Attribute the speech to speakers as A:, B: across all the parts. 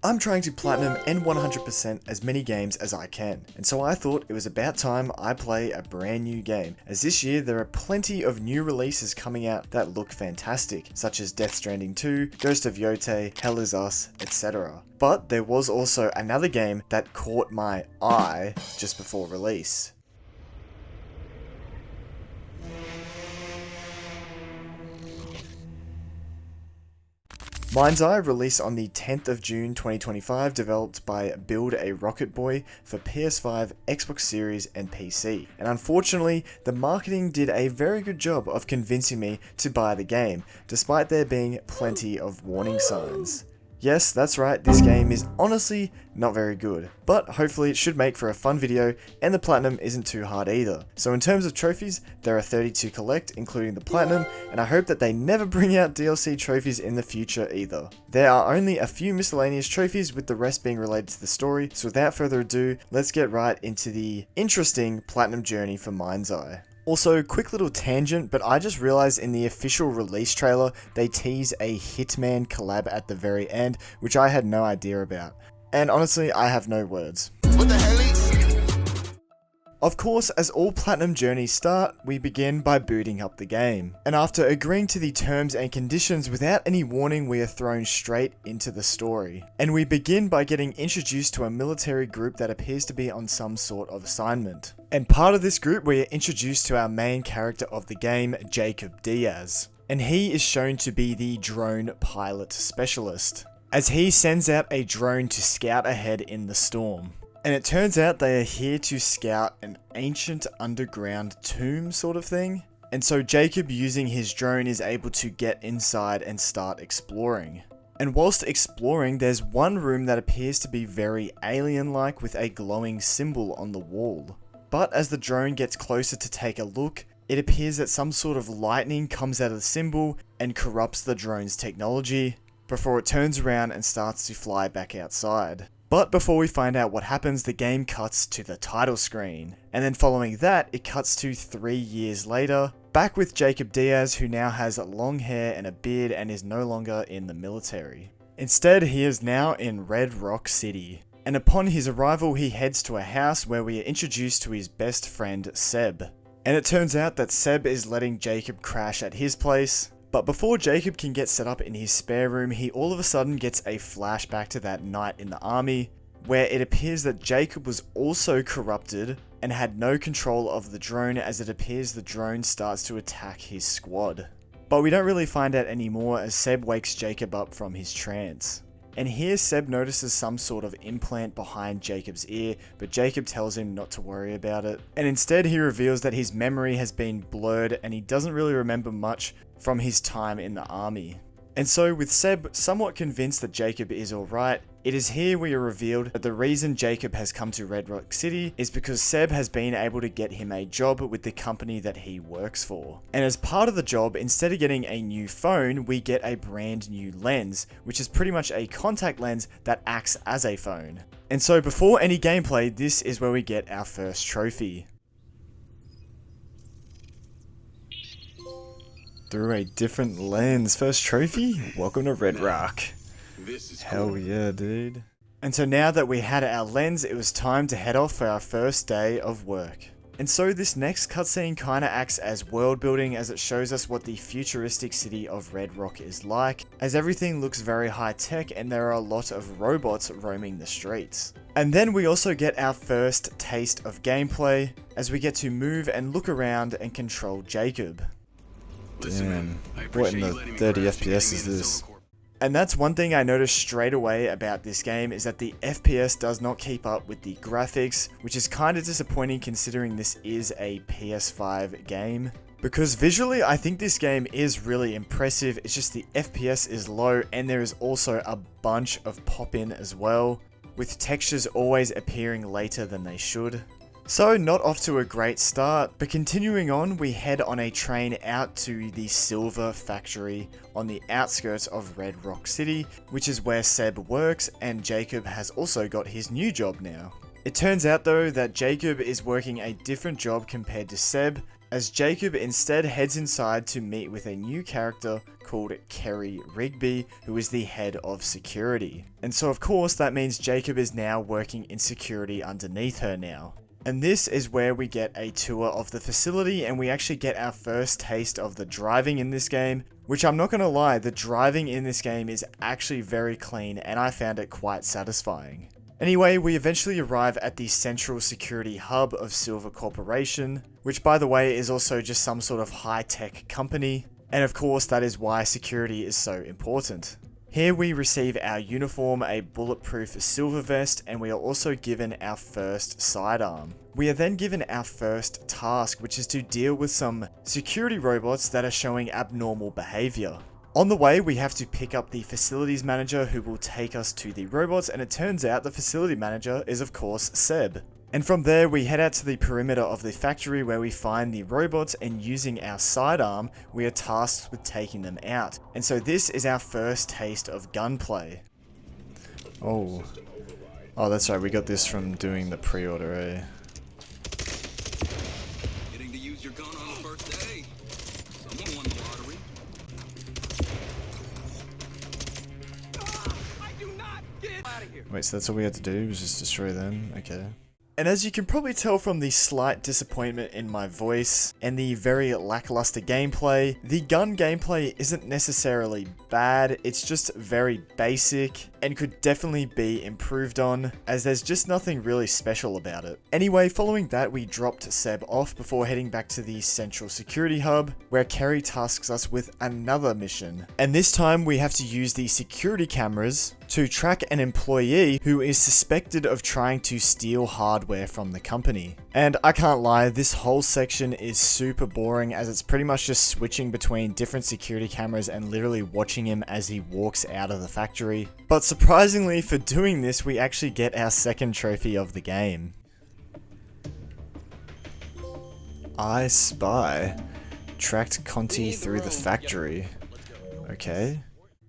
A: I'm trying to platinum and 100% as many games as I can, and so I thought it was about time I play a brand new game, as this year there are plenty of new releases coming out that look fantastic, such as Death Stranding 2, Ghost of Yotei, Hell Is Us, etc. But there was also another game that caught my eye just before release. MindsEye released on the 10th of June 2025, developed by Build a Rocket Boy for PS5, Xbox Series and PC. And unfortunately, the marketing did a very good job of convincing me to buy the game, despite there being plenty of warning signs. Yes, that's right, this game is honestly not very good, but hopefully it should make for a fun video, and the platinum isn't too hard either. So in terms of trophies, there are 30 to collect, including the platinum, and I hope that they never bring out DLC trophies in the future either. There are only a few miscellaneous trophies, with the rest being related to the story, so without further ado, let's get right into the interesting platinum journey for MindsEye. Also, quick little tangent, but I just realized in the official release trailer, they tease a Hitman collab at the very end, which I had no idea about. And honestly, I have no words. What the hell? Of course, as all platinum journeys start, we begin by booting up the game. And after agreeing to the terms and conditions without any warning, we are thrown straight into the story. And we begin by getting introduced to a military group that appears to be on some sort of assignment. And part of this group, we are introduced to our main character of the game, Jacob Diaz. And he is shown to be the drone pilot specialist, as he sends out a drone to scout ahead in the storm. And it turns out they are here to scout an ancient underground tomb sort of thing. And so Jacob, using his drone, is able to get inside and start exploring. And whilst exploring, there's one room that appears to be very alien-like, with a glowing symbol on the wall. But as the drone gets closer to take a look, it appears that some sort of lightning comes out of the symbol and corrupts the drone's technology, before it turns around and starts to fly back outside. But before we find out what happens, the game cuts to the title screen. And then following that, it cuts to 3 years later, back with Jacob Diaz, who now has long hair and a beard and is no longer in the military. Instead, he is now in Red Rock City. And upon his arrival, he heads to a house where we are introduced to his best friend, Seb. And it turns out that Seb is letting Jacob crash at his place. But before Jacob can get set up in his spare room, he all of a sudden gets a flashback to that night in the army, where it appears that Jacob was also corrupted and had no control of the drone, as it appears the drone starts to attack his squad. But we don't really find out anymore, as Seb wakes Jacob up from his trance. And here Seb notices some sort of implant behind Jacob's ear, but Jacob tells him not to worry about it. And instead he reveals that his memory has been blurred and he doesn't really remember much from his time in the army. And so, with Seb somewhat convinced that Jacob is alright, it is here we are revealed that the reason Jacob has come to Red Rock City is because Seb has been able to get him a job with the company that he works for. And as part of the job, instead of getting a new phone, we get a brand new lens, which is pretty much a contact lens that acts as a phone. And so before any gameplay, this is where we get our first trophy. Through a different lens. First trophy? Welcome to Red Rock. Hell yeah, dude. And so now that we had our lens, it was time to head off for our first day of work. And so this next cutscene kinda acts as world building, as it shows us what the futuristic city of Red Rock is like, as everything looks very high tech and there are a lot of robots roaming the streets. And then we also get our first taste of gameplay, as we get to move and look around and control Jacob. Damn, what in the 30 FPS is this? And that's one thing I noticed straight away about this game, is that the FPS does not keep up with the graphics, which is kinda disappointing considering this is a PS5 game. Because visually, I think this game is really impressive, it's just the FPS is low, and there is also a bunch of pop-in as well, with textures always appearing later than they should. So not off to a great start, but continuing on, we head on a train out to the Silver Factory on the outskirts of Red Rock City, which is where Seb works, and Jacob has also got his new job now. It turns out though that Jacob is working a different job compared to Seb, as Jacob instead heads inside to meet with a new character called Kerry Rigby, who is the head of security. And so of course that means Jacob is now working in security underneath her now. And this is where we get a tour of the facility and we actually get our first taste of the driving in this game, which I'm not going to lie, the driving in this game is actually very clean and I found it quite satisfying. Anyway, we eventually arrive at the central security hub of Silver Corporation, which by the way is also just some sort of high-tech company, and of course that is why security is so important. Here we receive our uniform, a bulletproof silver vest, and we are also given our first sidearm. We are then given our first task, which is to deal with some security robots that are showing abnormal behavior. On the way, we have to pick up the facilities manager who will take us to the robots, and it turns out the facility manager is of course Seb. And from there, we head out to the perimeter of the factory where we find the robots, and using our sidearm, we are tasked with taking them out. And so this is our first taste of gunplay. Oh, that's right, we got this from doing the pre-order, eh?
B: Getting to use your gun on the first day. Someone won the lottery. I do not get out of here.
A: Wait, so that's all we had to do, was just destroy them? Okay. And as you can probably tell from the slight disappointment in my voice and the very lackluster gameplay, the gun gameplay isn't necessarily bad, it's just very basic and could definitely be improved on, as there's just nothing really special about it. Anyway, following that we dropped Seb off before heading back to the central security hub, where Kerry tasks us with another mission. And this time we have to use the security cameras to track an employee who is suspected of trying to steal hardware from the company. And I can't lie, this whole section is super boring, as it's pretty much just switching between different security cameras and literally watching him as he walks out of the factory. But surprisingly, for doing this, we actually get our second trophy of the game. I Spy. Tracked Conti through the factory. Okay.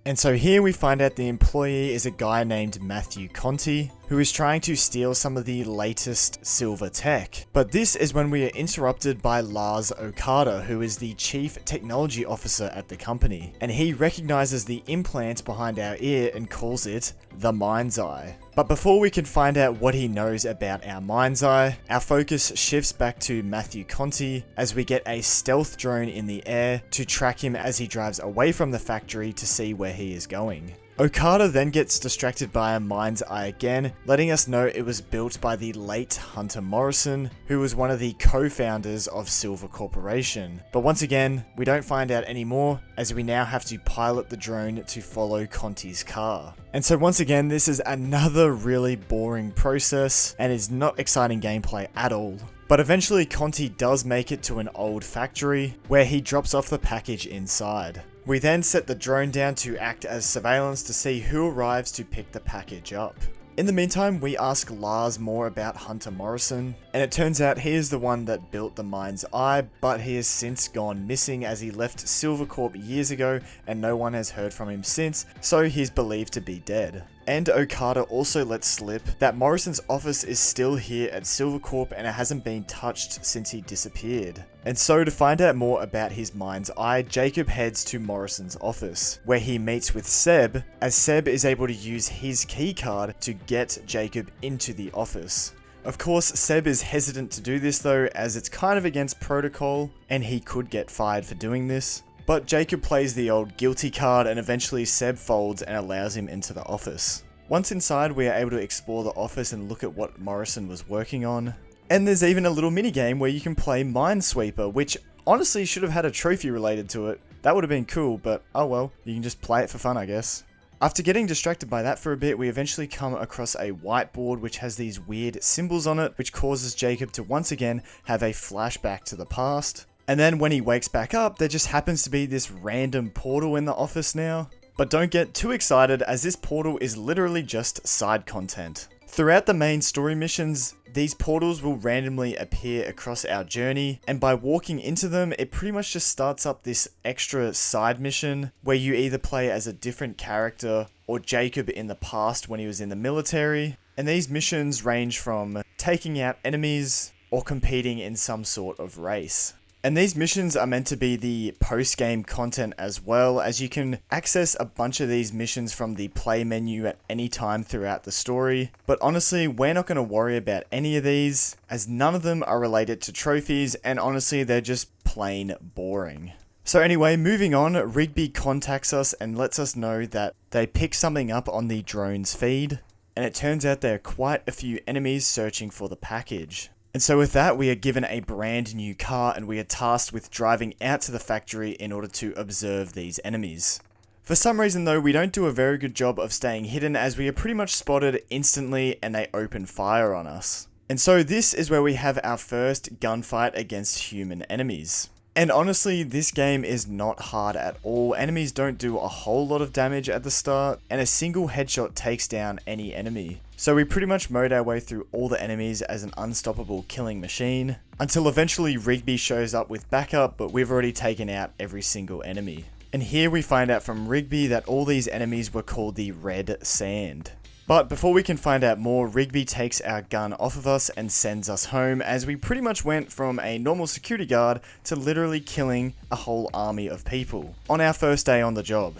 A: And so here we find out the employee is a guy named Matthew Conti, who is trying to steal some of the latest silver tech. But this is when we are interrupted by Lars Okada, who is the chief technology officer at the company. And he recognizes the implant behind our ear and calls it the MindsEye. But before we can find out what he knows about our MindsEye, our focus shifts back to Matthew Conti as we get a stealth drone in the air to track him as he drives away from the factory to see where he is going. Okada then gets distracted by a MindsEye again, letting us know it was built by the late Hunter Morrison, who was one of the co-founders of Silver Corporation. But once again, we don't find out any more, as we now have to pilot the drone to follow Conti's car. And so once again, this is another really boring process, and is not exciting gameplay at all. But eventually Conti does make it to an old factory, where he drops off the package inside. We then set the drone down to act as surveillance to see who arrives to pick the package up. In the meantime, we ask Lars more about Hunter Morrison, and it turns out he is the one that built the MindsEye, but he has since gone missing as he left Silvercorp years ago and no one has heard from him since, so he's believed to be dead. And Okada also lets slip that Morrison's office is still here at Silvercorp and it hasn't been touched since he disappeared. And so to find out more about his MindsEye, Jacob heads to Morrison's office, where he meets with Seb, as Seb is able to use his keycard to get Jacob into the office. Of course, Seb is hesitant to do this though, as it's kind of against protocol, and he could get fired for doing this. But Jacob plays the old guilty card, and eventually Seb folds and allows him into the office. Once inside, we are able to explore the office and look at what Morrison was working on. And there's even a little minigame where you can play Minesweeper, which honestly should have had a trophy related to it. That would have been cool, but oh well, you can just play it for fun, I guess. After getting distracted by that for a bit, we eventually come across a whiteboard which has these weird symbols on it, which causes Jacob to once again have a flashback to the past. And then when he wakes back up, there just happens to be this random portal in the office now. But don't get too excited, as this portal is literally just side content. Throughout the main story missions, these portals will randomly appear across our journey, and by walking into them, it pretty much just starts up this extra side mission where you either play as a different character or Jacob in the past when he was in the military. And these missions range from taking out enemies or competing in some sort of race. And these missions are meant to be the post-game content as well, as you can access a bunch of these missions from the play menu at any time throughout the story. But honestly, we're not going to worry about any of these, as none of them are related to trophies, and honestly, they're just plain boring. So anyway, moving on, Rigby contacts us and lets us know that they pick something up on the drone's feed, and it turns out there are quite a few enemies searching for the package. And so with that, we are given a brand new car and we are tasked with driving out to the factory in order to observe these enemies. For some reason though, we don't do a very good job of staying hidden, as we are pretty much spotted instantly and they open fire on us. And so this is where we have our first gunfight against human enemies. And honestly, this game is not hard at all. Enemies don't do a whole lot of damage at the start, and a single headshot takes down any enemy. So we pretty much mowed our way through all the enemies as an unstoppable killing machine, until eventually Rigby shows up with backup, but we've already taken out every single enemy. And here we find out from Rigby that all these enemies were called the Red Sand. But before we can find out more, Rigby takes our gun off of us and sends us home, as we pretty much went from a normal security guard to literally killing a whole army of people on our first day on the job.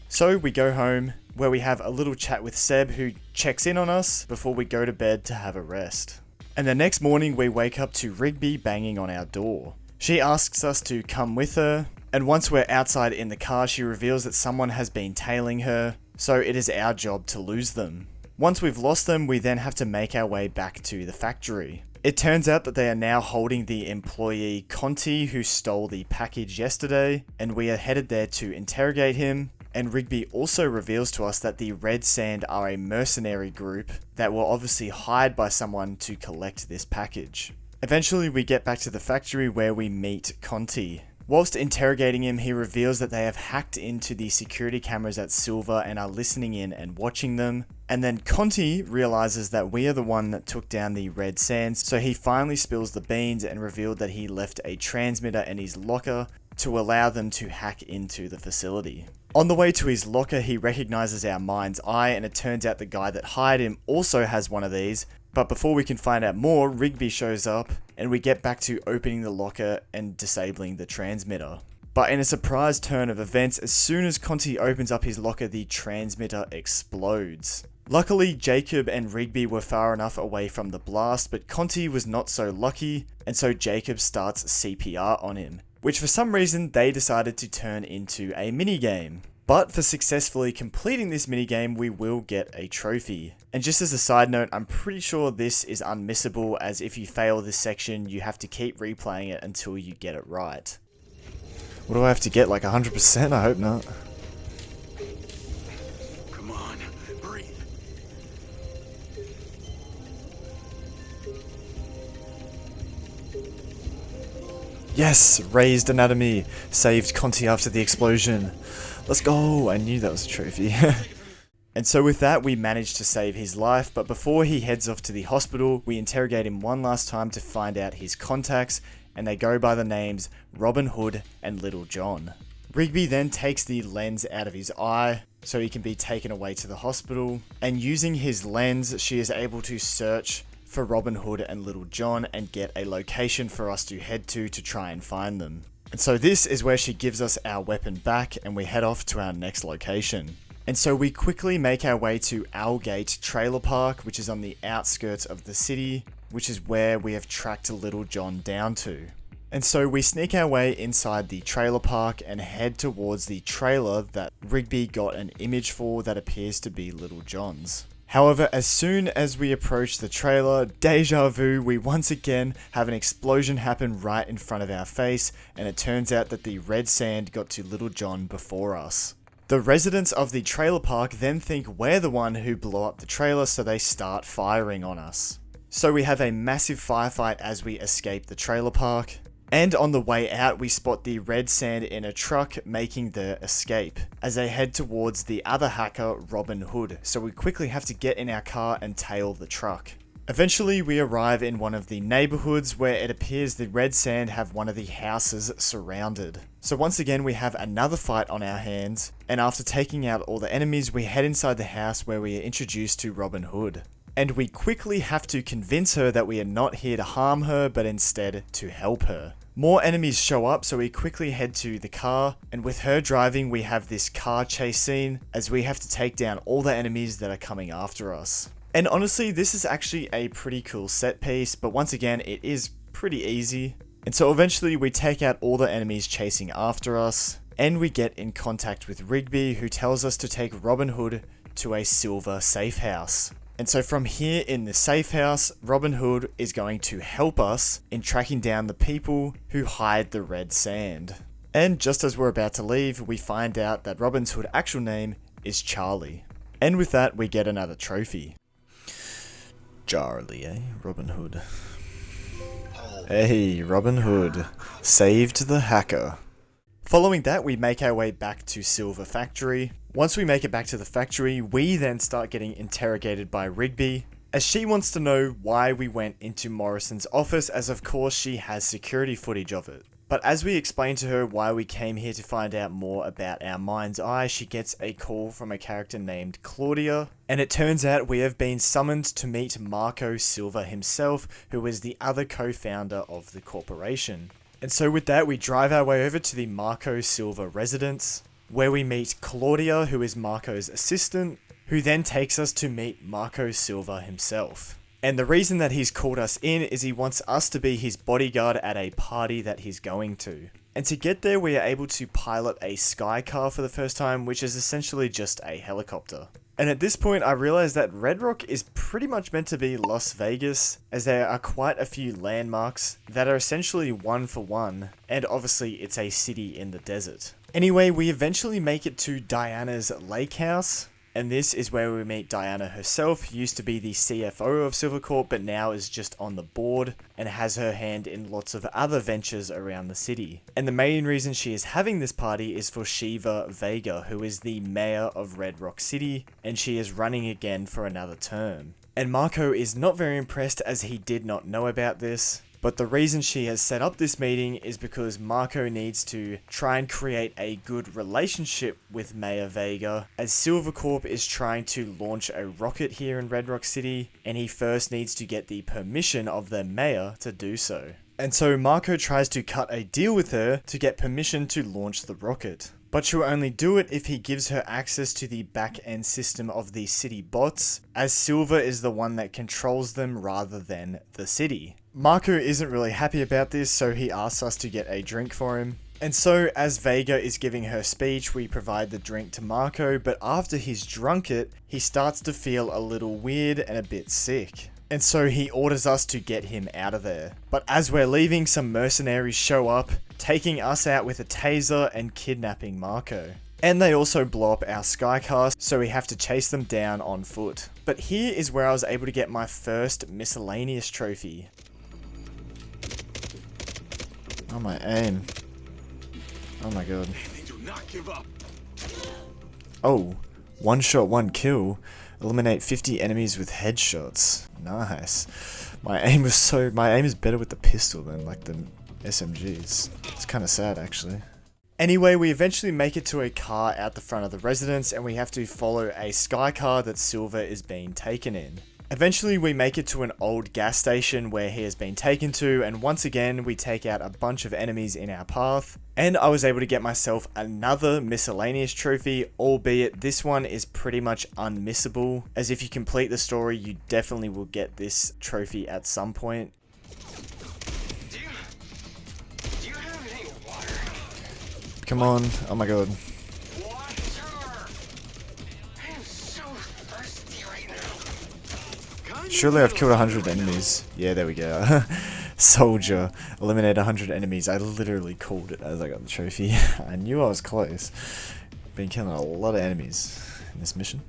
A: So we go home, where we have a little chat with Seb, who checks in on us before we go to bed to have a rest. And the next morning we wake up to Rigby banging on our door. She asks us to come with her, and once we're outside in the car, she reveals that someone has been tailing her, so it is our job to lose them. Once we've lost them, we then have to make our way back to the factory. It turns out that they are now holding the employee Conti who stole the package yesterday, and we are headed there to interrogate him. And Rigby also reveals to us that the Red Sand are a mercenary group that were obviously hired by someone to collect this package. Eventually we get back to the factory where we meet Conti. Whilst interrogating him, he reveals that they have hacked into the security cameras at Silver and are listening in and watching them. And then Conti realizes that we are the one that took down the Red Sands, so he finally spills the beans and revealed that he left a transmitter in his locker to allow them to hack into the facility. On the way to his locker, he recognizes our MindsEye, and it turns out the guy that hired him also has one of these. But before we can find out more, Rigby shows up, and we get back to opening the locker and disabling the transmitter. But in a surprise turn of events, as soon as Conti opens up his locker, the transmitter explodes. Luckily, Jacob and Rigby were far enough away from the blast, but Conti was not so lucky, and so Jacob starts CPR on him, which for some reason they decided to turn into a minigame. But for successfully completing this minigame, we will get a trophy. And just as a side note, I'm pretty sure this is unmissable, as if you fail this section, you have to keep replaying it until you get it right. What do I have to get, like 100%? I hope not.
B: Come on, breathe.
A: Yes! Raised anatomy! Saved Conti after the explosion. Let's go! I knew that was a trophy. And so with that, we managed to save his life, but before he heads off to the hospital, we interrogate him one last time to find out his contacts, and they go by the names Robin Hood and Little John. Rigby then takes the lens out of his eye, so he can be taken away to the hospital, and using his lens, she is able to search for Robin Hood and Little John and get a location for us to head to try and find them. And so this is where she gives us our weapon back, and we head off to our next location. And so we quickly make our way to Owlgate Trailer Park, which is on the outskirts of the city, which is where we have tracked Little John down to. And so we sneak our way inside the trailer park and head towards the trailer that Rigby got an image for that appears to be Little John's. However, as soon as we approach the trailer, deja vu, we once again have an explosion happen right in front of our face, and it turns out that the Red Sand got to Little John before us. The residents of the trailer park then think we're the one who blew up the trailer, so they start firing on us. So we have a massive firefight as we escape the trailer park. And on the way out, we spot the Red Sand in a truck making their escape as they head towards the other hacker, Robin Hood, so we quickly have to get in our car and tail the truck. Eventually, we arrive in one of the neighborhoods where it appears the Red Sand have one of the houses surrounded. So once again, we have another fight on our hands, and after taking out all the enemies, we head inside the house where we are introduced to Robin Hood. And we quickly have to convince her that we are not here to harm her, but instead to help her. More enemies show up, so we quickly head to the car, and with her driving we have this car chase scene as we have to take down all the enemies that are coming after us. And honestly, this is actually a pretty cool set piece, but once again it is pretty easy. And so eventually we take out all the enemies chasing after us, and we get in contact with Rigby, who tells us to take Robin Hood to a silver safe house. And so from here in the safe house, Robin Hood is going to help us in tracking down the people who hide the red sand. And just as we're about to leave, we find out that Robin Hood's actual name is Charlie. And with that, we get another trophy. Charlie, eh? Robin Hood. Hey, Robin Hood. Saved the hacker. Following that, we make our way back to Silver Factory. Once we make it back to the factory, we then start getting interrogated by Rigby, as she wants to know why we went into Morrison's office, as of course she has security footage of it. But as we explain to her why we came here to find out more about our MindsEye, she gets a call from a character named Claudia, and it turns out we have been summoned to meet Marco Silva himself, who is the other co-founder of the corporation. And so with that, we drive our way over to the Marco Silva residence, where we meet Claudia, who is Marco's assistant, who then takes us to meet Marco Silva himself. And the reason that he's called us in is he wants us to be his bodyguard at a party that he's going to. And to get there, we are able to pilot a sky car for the first time, which is essentially just a helicopter. And at this point, I realized that Red Rock is pretty much meant to be Las Vegas, as there are quite a few landmarks that are essentially one for one, and obviously it's a city in the desert. Anyway, we eventually make it to Diana's lake house, and this is where we meet Diana herself, who used to be the CFO of Silvercorp, but now is just on the board and has her hand in lots of other ventures around the city. And the main reason she is having this party is for Shiva Vega, who is the mayor of Red Rock City, and she is running again for another term. And Marco is not very impressed, as he did not know about this. But the reason she has set up this meeting is because Marco needs to try and create a good relationship with Mayor Vega, as Silvercorp is trying to launch a rocket here in Red Rock City, and he first needs to get the permission of the mayor to do so. And so Marco tries to cut a deal with her to get permission to launch the rocket. But she'll only do it if he gives her access to the back-end system of the city bots, as Silver is the one that controls them rather than the city. Marco isn't really happy about this, so he asks us to get a drink for him. And so, as Vega is giving her speech, we provide the drink to Marco, but after he's drunk it, he starts to feel a little weird and a bit sick. And so he orders us to get him out of there. But as we're leaving, some mercenaries show up, taking us out with a taser and kidnapping Marco. And they also blow up our sky car, so we have to chase them down on foot. But here is where I was able to get my first miscellaneous trophy. Oh, my aim. Oh my god.
B: They do not give up.
A: Oh, one shot, one kill. Eliminate 50 enemies with headshots. Nice. My aim is better with the pistol than like the SMGs. It's kind of sad actually. Anyway, we eventually make it to a car out the front of the residence, and we have to follow a sky car that Silver is being taken in. Eventually we make it to an old gas station where he has been taken to, and once again we take out a bunch of enemies in our path, and I was able to get myself another miscellaneous trophy, albeit this one is pretty much unmissable, as if you complete the story you definitely will get this trophy at some point.
B: Do you have any water?
A: Come on, oh my god. Surely I've killed 100 enemies. Yeah, there we go. Soldier. Eliminate 100 enemies. I literally called it as I got the trophy. I knew I was close. Been killing a lot of enemies in this mission.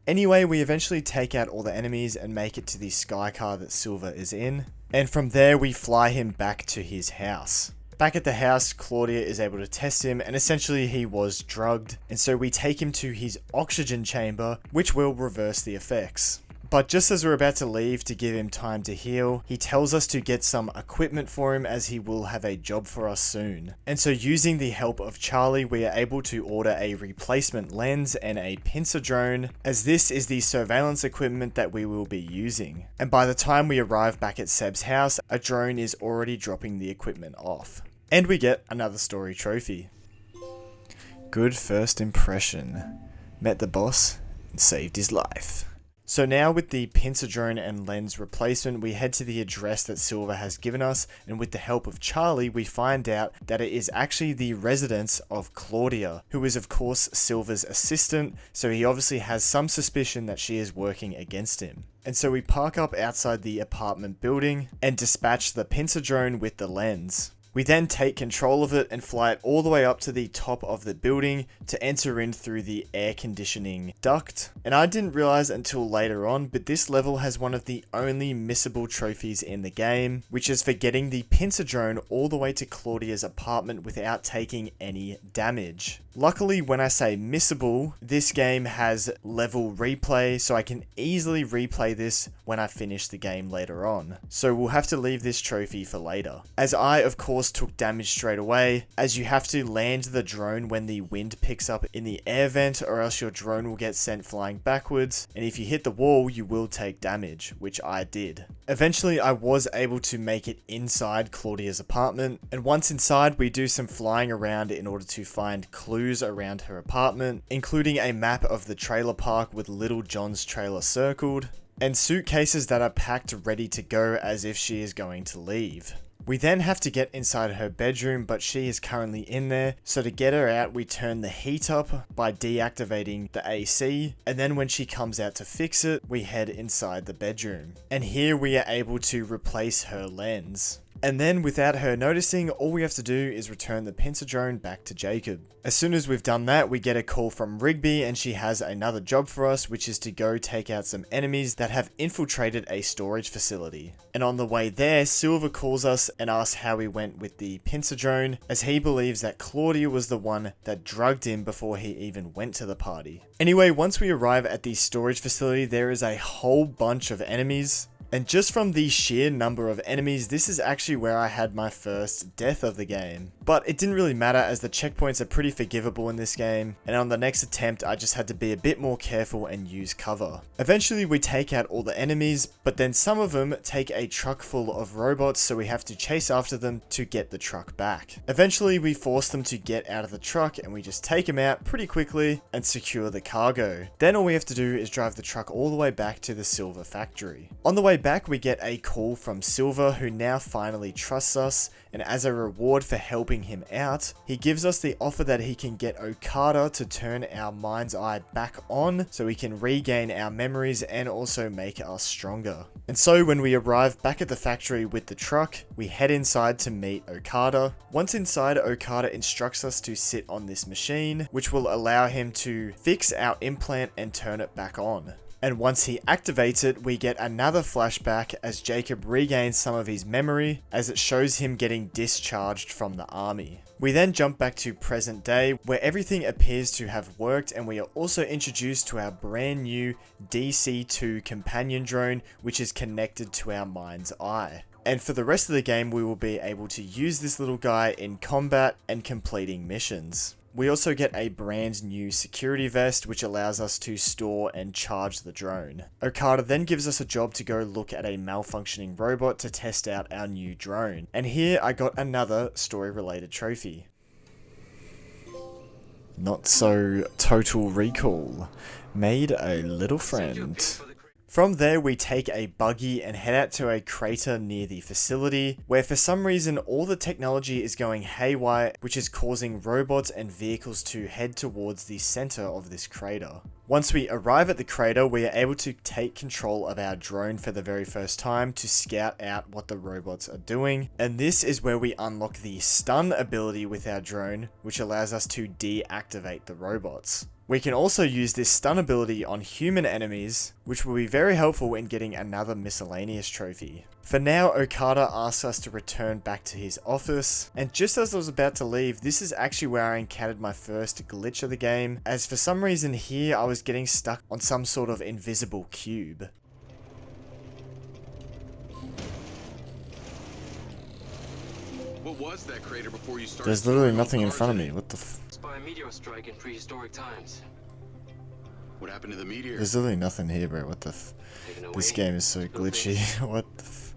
A: Anyway, we eventually take out all the enemies and make it to the sky car that Silver is in. And from there we fly him back to his house. Back at the house, Claudia is able to test him, and essentially he was drugged. And so we take him to his oxygen chamber, which will reverse the effects. But just as we're about to leave to give him time to heal, he tells us to get some equipment for him as he will have a job for us soon. And so using the help of Charlie, we are able to order a replacement lens and a pincer drone, as this is the surveillance equipment that we will be using. And by the time we arrive back at Seb's house, a drone is already dropping the equipment off. And we get another story trophy. Good first impression. Met the boss and saved his life. So now with the pincer drone and lens replacement, we head to the address that Silver has given us, and with the help of Charlie, we find out that it is actually the residence of Claudia, who is of course Silver's assistant, so he obviously has some suspicion that she is working against him. And so we park up outside the apartment building and dispatch the pincer drone with the lens. We then take control of it and fly it all the way up to the top of the building to enter in through the air conditioning duct. And I didn't realize until later on, but this level has one of the only missable trophies in the game, which is for getting the pincer drone all the way to Claudia's apartment without taking any damage. Luckily, when I say missable, this game has level replay, so I can easily replay this when I finish the game later on. So we'll have to leave this trophy for later. As I, of course, took damage straight away, as you have to land the drone when the wind picks up in the air vent, or else your drone will get sent flying backwards, and if you hit the wall, you will take damage, which I did. Eventually, I was able to make it inside Claudia's apartment, and once inside, we do some flying around in order to find clues around her apartment, including a map of the trailer park with Little John's trailer circled, and suitcases that are packed ready to go as if she is going to leave. We then have to get inside her bedroom, but she is currently in there, so to get her out we turn the heat up by deactivating the AC, and then when she comes out to fix it, we head inside the bedroom. And here we are able to replace her lens. And then, without her noticing, all we have to do is return the pincer drone back to Jacob. As soon as we've done that, we get a call from Rigby, and she has another job for us, which is to go take out some enemies that have infiltrated a storage facility. And on the way there, Silver calls us and asks how we went with the pincer drone, as he believes that Claudia was the one that drugged him before he even went to the party. Anyway, once we arrive at the storage facility, there is a whole bunch of enemies. And just from the sheer number of enemies, this is actually where I had my first death of the game. But it didn't really matter, as the checkpoints are pretty forgivable in this game, and on the next attempt I just had to be a bit more careful and use cover. Eventually we take out all the enemies, but then some of them take a truck full of robots, so we have to chase after them to get the truck back. Eventually we force them to get out of the truck, and we just take them out pretty quickly and secure the cargo. Then all we have to do is drive the truck all the way back to the Silver factory. On the way back, we get a call from Silver, who now finally trusts us, and as a reward for helping him out, he gives us the offer that he can get Okada to turn our mind's eye back on so we can regain our memories and also make us stronger. And so when we arrive back at the factory with the truck, we head inside to meet Okada. Once inside, Okada instructs us to sit on this machine, which will allow him to fix our implant and turn it back on. And once he activates it, we get another flashback as Jacob regains some of his memory, as it shows him getting discharged from the army. We then jump back to present day, where everything appears to have worked, and we are also introduced to our brand new DC-2 companion drone, which is connected to our mind's eye. And for the rest of the game, we will be able to use this little guy in combat and completing missions. We also get a brand new security vest, which allows us to store and charge the drone. Okada then gives us a job to go look at a malfunctioning robot to test out our new drone. And here I got another story related trophy. Not so Total Recall. Made a little friend. From there, we take a buggy and head out to a crater near the facility, where for some reason all the technology is going haywire, which is causing robots and vehicles to head towards the center of this crater. Once we arrive at the crater, we are able to take control of our drone for the very first time to scout out what the robots are doing, and this is where we unlock the stun ability with our drone, which allows us to deactivate the robots. We can also use this stun ability on human enemies, which will be very helpful in getting another miscellaneous trophy. For now, Okada asks us to return back to his office, and just as I was about to leave, this is actually where I encountered my first glitch of the game, as for some reason here I was getting stuck on some sort of invisible cube.
B: What was that crater before you started?
A: There's literally
B: throwing
A: nothing in
B: bars
A: front of
B: in
A: me.
B: it?
A: What the f...
C: It's by a meteor strike in prehistoric times.
B: What happened to the meteor?
A: There's literally nothing here, bro. What the f...
C: Taken away.
A: This game is so
C: No
A: glitchy.
C: things.
A: What the f...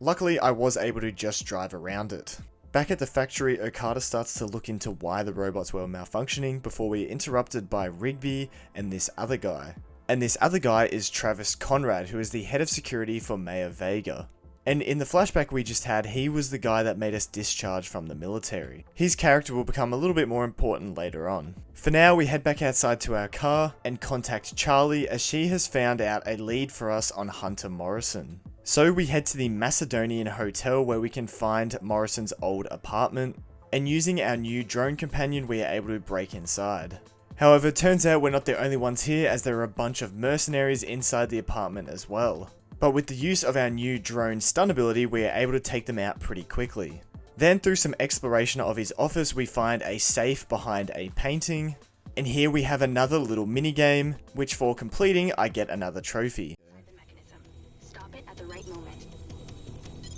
A: Luckily, I was able to just drive around it. Back at the factory, Okada starts to look into why the robots were malfunctioning before we are interrupted by Rigby and this other guy. And this other guy is Travis Conrad, who is the head of security for Mayor Vega. And in the flashback we just had, he was the guy that made us discharge from the military. His character will become a little bit more important later on. For now, we head back outside to our car and contact Charlie as she has found out a lead for us on Hunter Morrison. So we head to the Macedonian Hotel where we can find Morrison's old apartment, and using our new drone companion we are able to break inside. However, it turns out we're not the only ones here, as there are a bunch of mercenaries inside the apartment as well. But with the use of our new drone stun ability, we are able to take them out pretty quickly. Then through some exploration of his office, we find a safe behind a painting, and here we have another little mini game, which for completing I get another trophy.
D: The mechanism. Stop it at the right moment.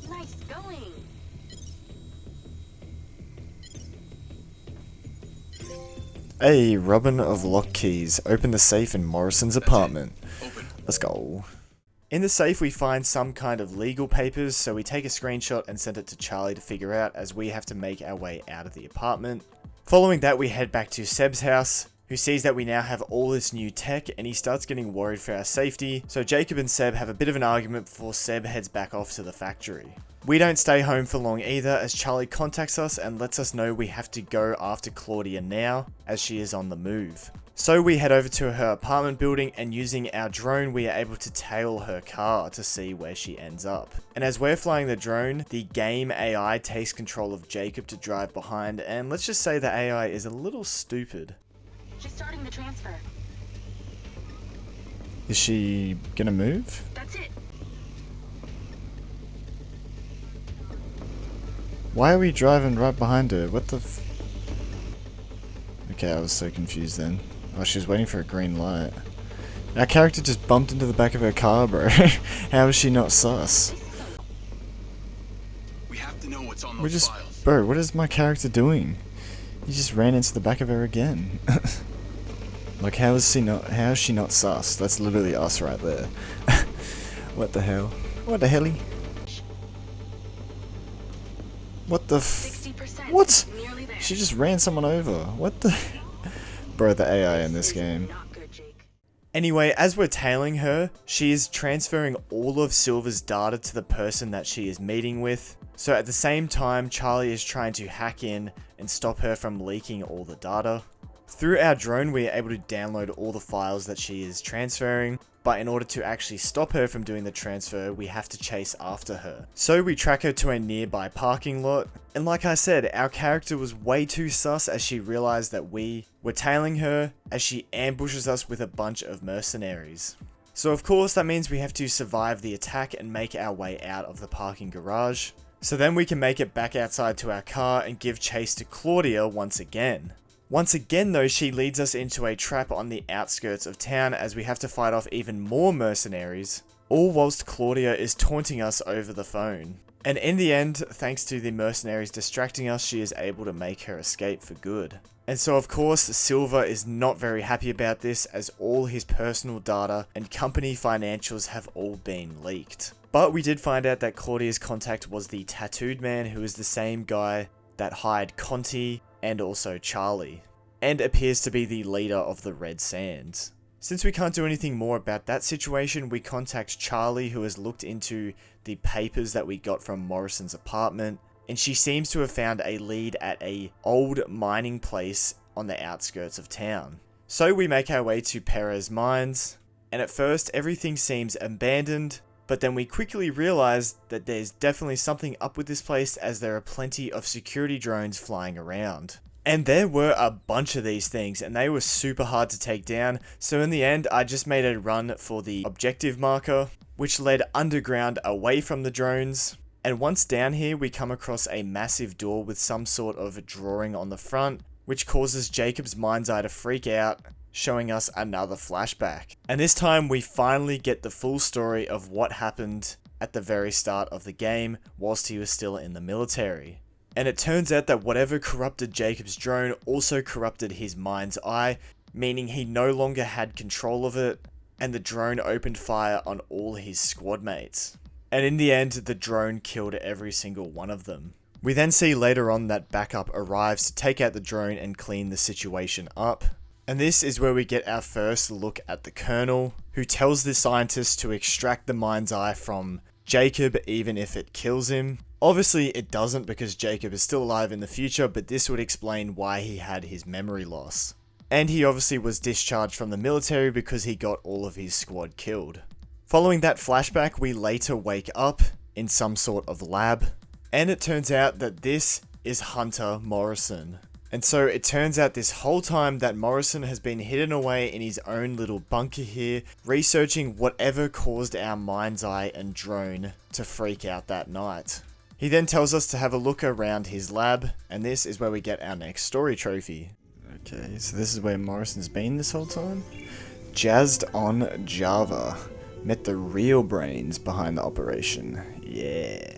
D: Nice going.
A: Hey, Robin of Lock Keys, open the safe in Morrison's apartment.
B: Open.
A: Let's go. In the safe we find some kind of legal papers, so we take a screenshot and send it to Charlie to figure out, as we have to make our way out of the apartment. Following that we head back to Seb's house, who sees that we now have all this new tech, and he starts getting worried for our safety, so Jacob and Seb have a bit of an argument before Seb heads back off to the factory. We don't stay home for long either, as Charlie contacts us and lets us know we have to go after Claudia now, as she is on the move. So we head over to her apartment building, and using our drone we are able to tail her car to see where she ends up. And as we're flying the drone, the game AI takes control of Jacob to drive behind, and let's just say the AI is a little stupid.
D: She's starting the transfer.
A: Is she gonna move?
D: That's it.
A: Why are we driving right behind her? What the f... Okay, I was so confused then. Oh, she was waiting for a green light. Our character just bumped into the back of her car, bro. How is she not sus?
B: We have to know what's on
A: We're
B: those
A: just...
B: files.
A: Bro, what is my character doing? He just ran into the back of her again. Like, how is she not sus? That's literally us right there. What the hell? What the helly? What the f...
D: 60%.
A: What?
D: Nearly there.
A: She just ran someone over. What the... Bro, the AI in this
D: is
A: game.
D: Not good, Jake.
A: Anyway, as we're tailing her, she is transferring all of Silver's data to the person that she is meeting with. So at the same time, Charlie is trying to hack in and stop her from leaking all the data. Through our drone, we are able to download all the files that she is transferring, but in order to actually stop her from doing the transfer, we have to chase after her. So we track her to a nearby parking lot, and like I said, our character was way too sus as she realized that we were tailing her as she ambushes us with a bunch of mercenaries. So of course that means we have to survive the attack and make our way out of the parking garage. So then we can make it back outside to our car and give chase to Claudia once again. Once again though, she leads us into a trap on the outskirts of town as we have to fight off even more mercenaries, all whilst Claudia is taunting us over the phone. And in the end, thanks to the mercenaries distracting us, she is able to make her escape for good. And so of course, Silver is not very happy about this, as all his personal data and company financials have all been leaked. But we did find out that Claudia's contact was the tattooed man, who is the same guy that hired Conti and also Charlie, and appears to be the leader of the Red Sands. Since we can't do anything more about that situation, we contact Charlie, who has looked into the papers that we got from Morrison's apartment, and she seems to have found a lead at a old mining place on the outskirts of town. So we make our way to Perez Mines, and at first everything seems abandoned, but then we quickly realize that there's definitely something up with this place, as there are plenty of security drones flying around. And there were a bunch of these things, and they were super hard to take down, so in the end I just made a run for the objective marker, which led underground away from the drones. And once down here we come across a massive door with some sort of drawing on the front, which causes Jacob's mind's eye to freak out, showing us another flashback. And this time we finally get the full story of what happened at the very start of the game whilst he was still in the military. And it turns out that whatever corrupted Jacob's drone also corrupted his MindsEye, meaning he no longer had control of it, and the drone opened fire on all his squad mates. And in the end, the drone killed every single one of them. We then see later on that backup arrives to take out the drone and clean the situation up. And this is where we get our first look at the Colonel, who tells the scientist to extract the MindsEye from Jacob even if it kills him. Obviously it doesn't because Jacob is still alive in the future, but this would explain why he had his memory loss. And he obviously was discharged from the military because he got all of his squad killed. Following that flashback, we later wake up in some sort of lab, and it turns out that this is Hunter Morrison. And so it turns out this whole time that Morrison has been hidden away in his own little bunker here, researching whatever caused our MindsEye and drone to freak out that night. He then tells us to have a look around his lab, and this is where we get our next story trophy. Okay, so this is where Morrison's been this whole time. Jazzed on Java. Met the real brains behind the operation. Yeah.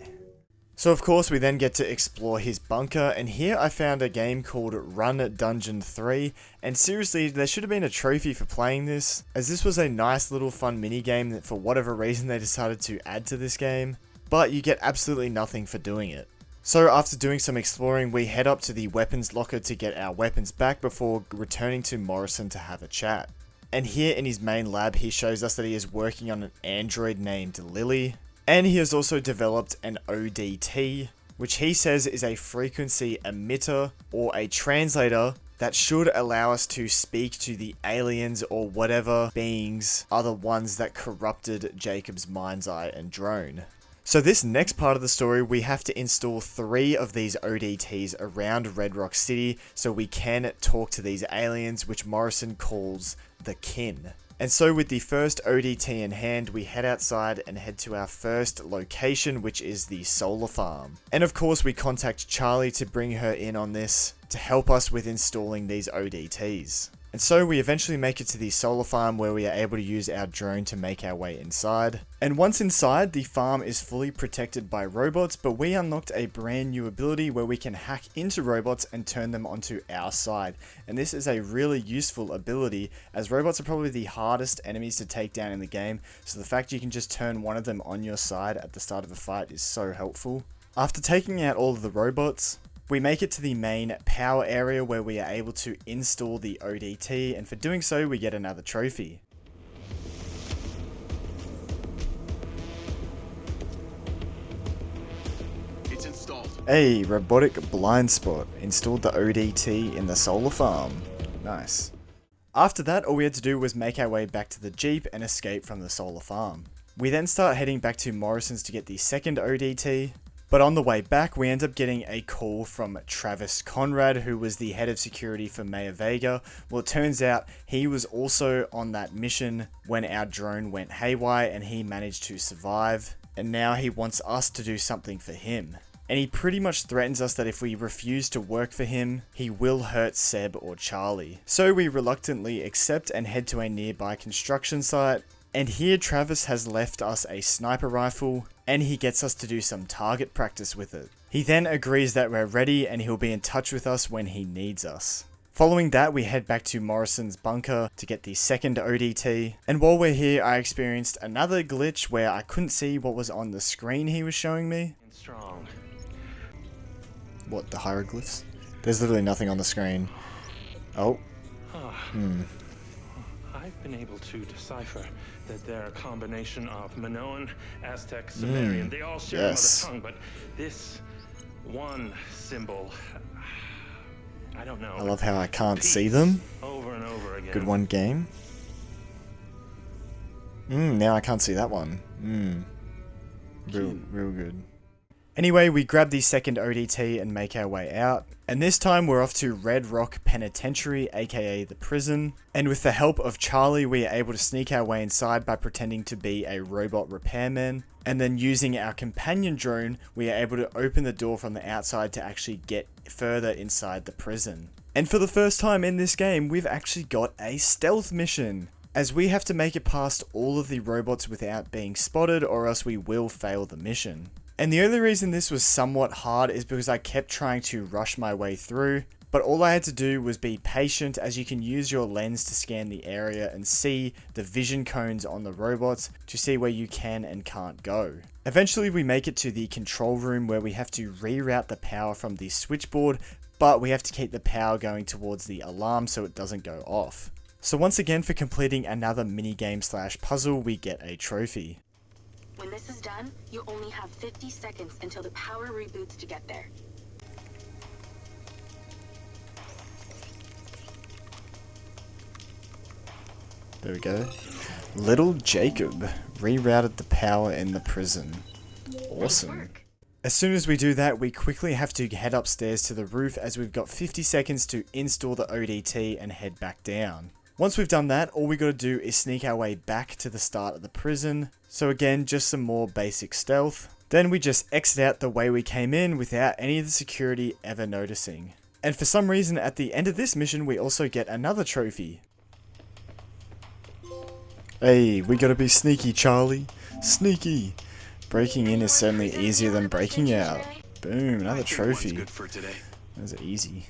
A: So of course we then get to explore his bunker, and here I found a game called Run Dungeon 3, and seriously there should have been a trophy for playing this, as this was a nice little fun mini game that for whatever reason they decided to add to this game, but you get absolutely nothing for doing it. So after doing some exploring, we head up to the weapons locker to get our weapons back before returning to Morrison to have a chat. And here in his main lab he shows us that he is working on an android named Lily. And he has also developed an ODT, which he says is a frequency emitter or a translator that should allow us to speak to the aliens or whatever beings are the ones that corrupted Jacob's MindsEye and drone. So this next part of the story, we have to install 3 of these ODTs around Red Rock City so we can talk to these aliens, which Morrison calls the Kin. And so with the first ODT in hand, we head outside and head to our first location, which is the solar farm. And of course we contact Charlie to bring her in on this to help us with installing these ODTs. And so we eventually make it to the solar farm where we are able to use our drone to make our way inside. And once inside, the farm is fully protected by robots, but we unlocked a brand new ability where we can hack into robots and turn them onto our side. And this is a really useful ability, as robots are probably the hardest enemies to take down in the game, so the fact you can just turn one of them on your side at the start of a fight is so helpful. After taking out all of the robots, we make it to the main power area where we are able to install the ODT, and for doing so we get another trophy.
B: It's installed.
A: A robotic blind spot. Installed the ODT in the solar farm. Nice. After that, all we had to do was make our way back to the Jeep and escape from the solar farm. We then start heading back to Morrison's to get the second ODT. But on the way back, we end up getting a call from Travis Conrad, who was the head of security for Maya Vega. Well, it turns out he was also on that mission when our drone went haywire and he managed to survive. And now he wants us to do something for him. And he pretty much threatens us that if we refuse to work for him, he will hurt Seb or Charlie. So we reluctantly accept and head to a nearby construction site. And here Travis has left us a sniper rifle, and he gets us to do some target practice with it. He then agrees that we're ready and he'll be in touch with us when he needs us. Following that, we head back to Morrison's bunker to get the second ODT, and while we're here I experienced another glitch where I couldn't see what was on the screen he was showing me.
C: Strong.
A: What, the hieroglyphs? There's literally nothing on the screen. Oh.
E: I've been able to decipher that they're a combination of Minoan, Aztec, Sumerian. They all share
A: yes.
E: a mother tongue, but this one symbol, I don't know.
A: I love how I can't
E: Peace
A: see them.
E: Over and over again.
A: Good one, game. Now I can't see that one. Real good. Anyway, we grab the second ODT and make our way out. And this time we're off to Red Rock Penitentiary, aka the prison. And with the help of Charlie, we are able to sneak our way inside by pretending to be a robot repairman. And then using our companion drone, we are able to open the door from the outside to actually get further inside the prison. And for the first time in this game, we've actually got a stealth mission, as we have to make it past all of the robots without being spotted, or else we will fail the mission. And the only reason this was somewhat hard is because I kept trying to rush my way through, but all I had to do was be patient, as you can use your lens to scan the area and see the vision cones on the robots to see where you can and can't go. Eventually we make it to the control room where we have to reroute the power from the switchboard, but we have to keep the power going towards the alarm so it doesn't go off. So once again, for completing another minigame / puzzle, we get a trophy.
D: When this is done, you only have 50 seconds until the power reboots to get there.
A: There we go. Little Jacob rerouted the power in the prison. Awesome. As soon as we do that, we quickly have to head upstairs to the roof, as we've got 50 seconds to install the ODT and head back down. Once we've done that, all we gotta do is sneak our way back to the start of the prison. So again, just some more basic stealth. Then we just exit out the way we came in without any of the security ever noticing. And for some reason, at the end of this mission, we also get another trophy. Hey, we gotta be sneaky, Charlie. Sneaky. Breaking in is certainly easier than breaking out. Boom, another trophy.
B: Good for today.
A: That was easy.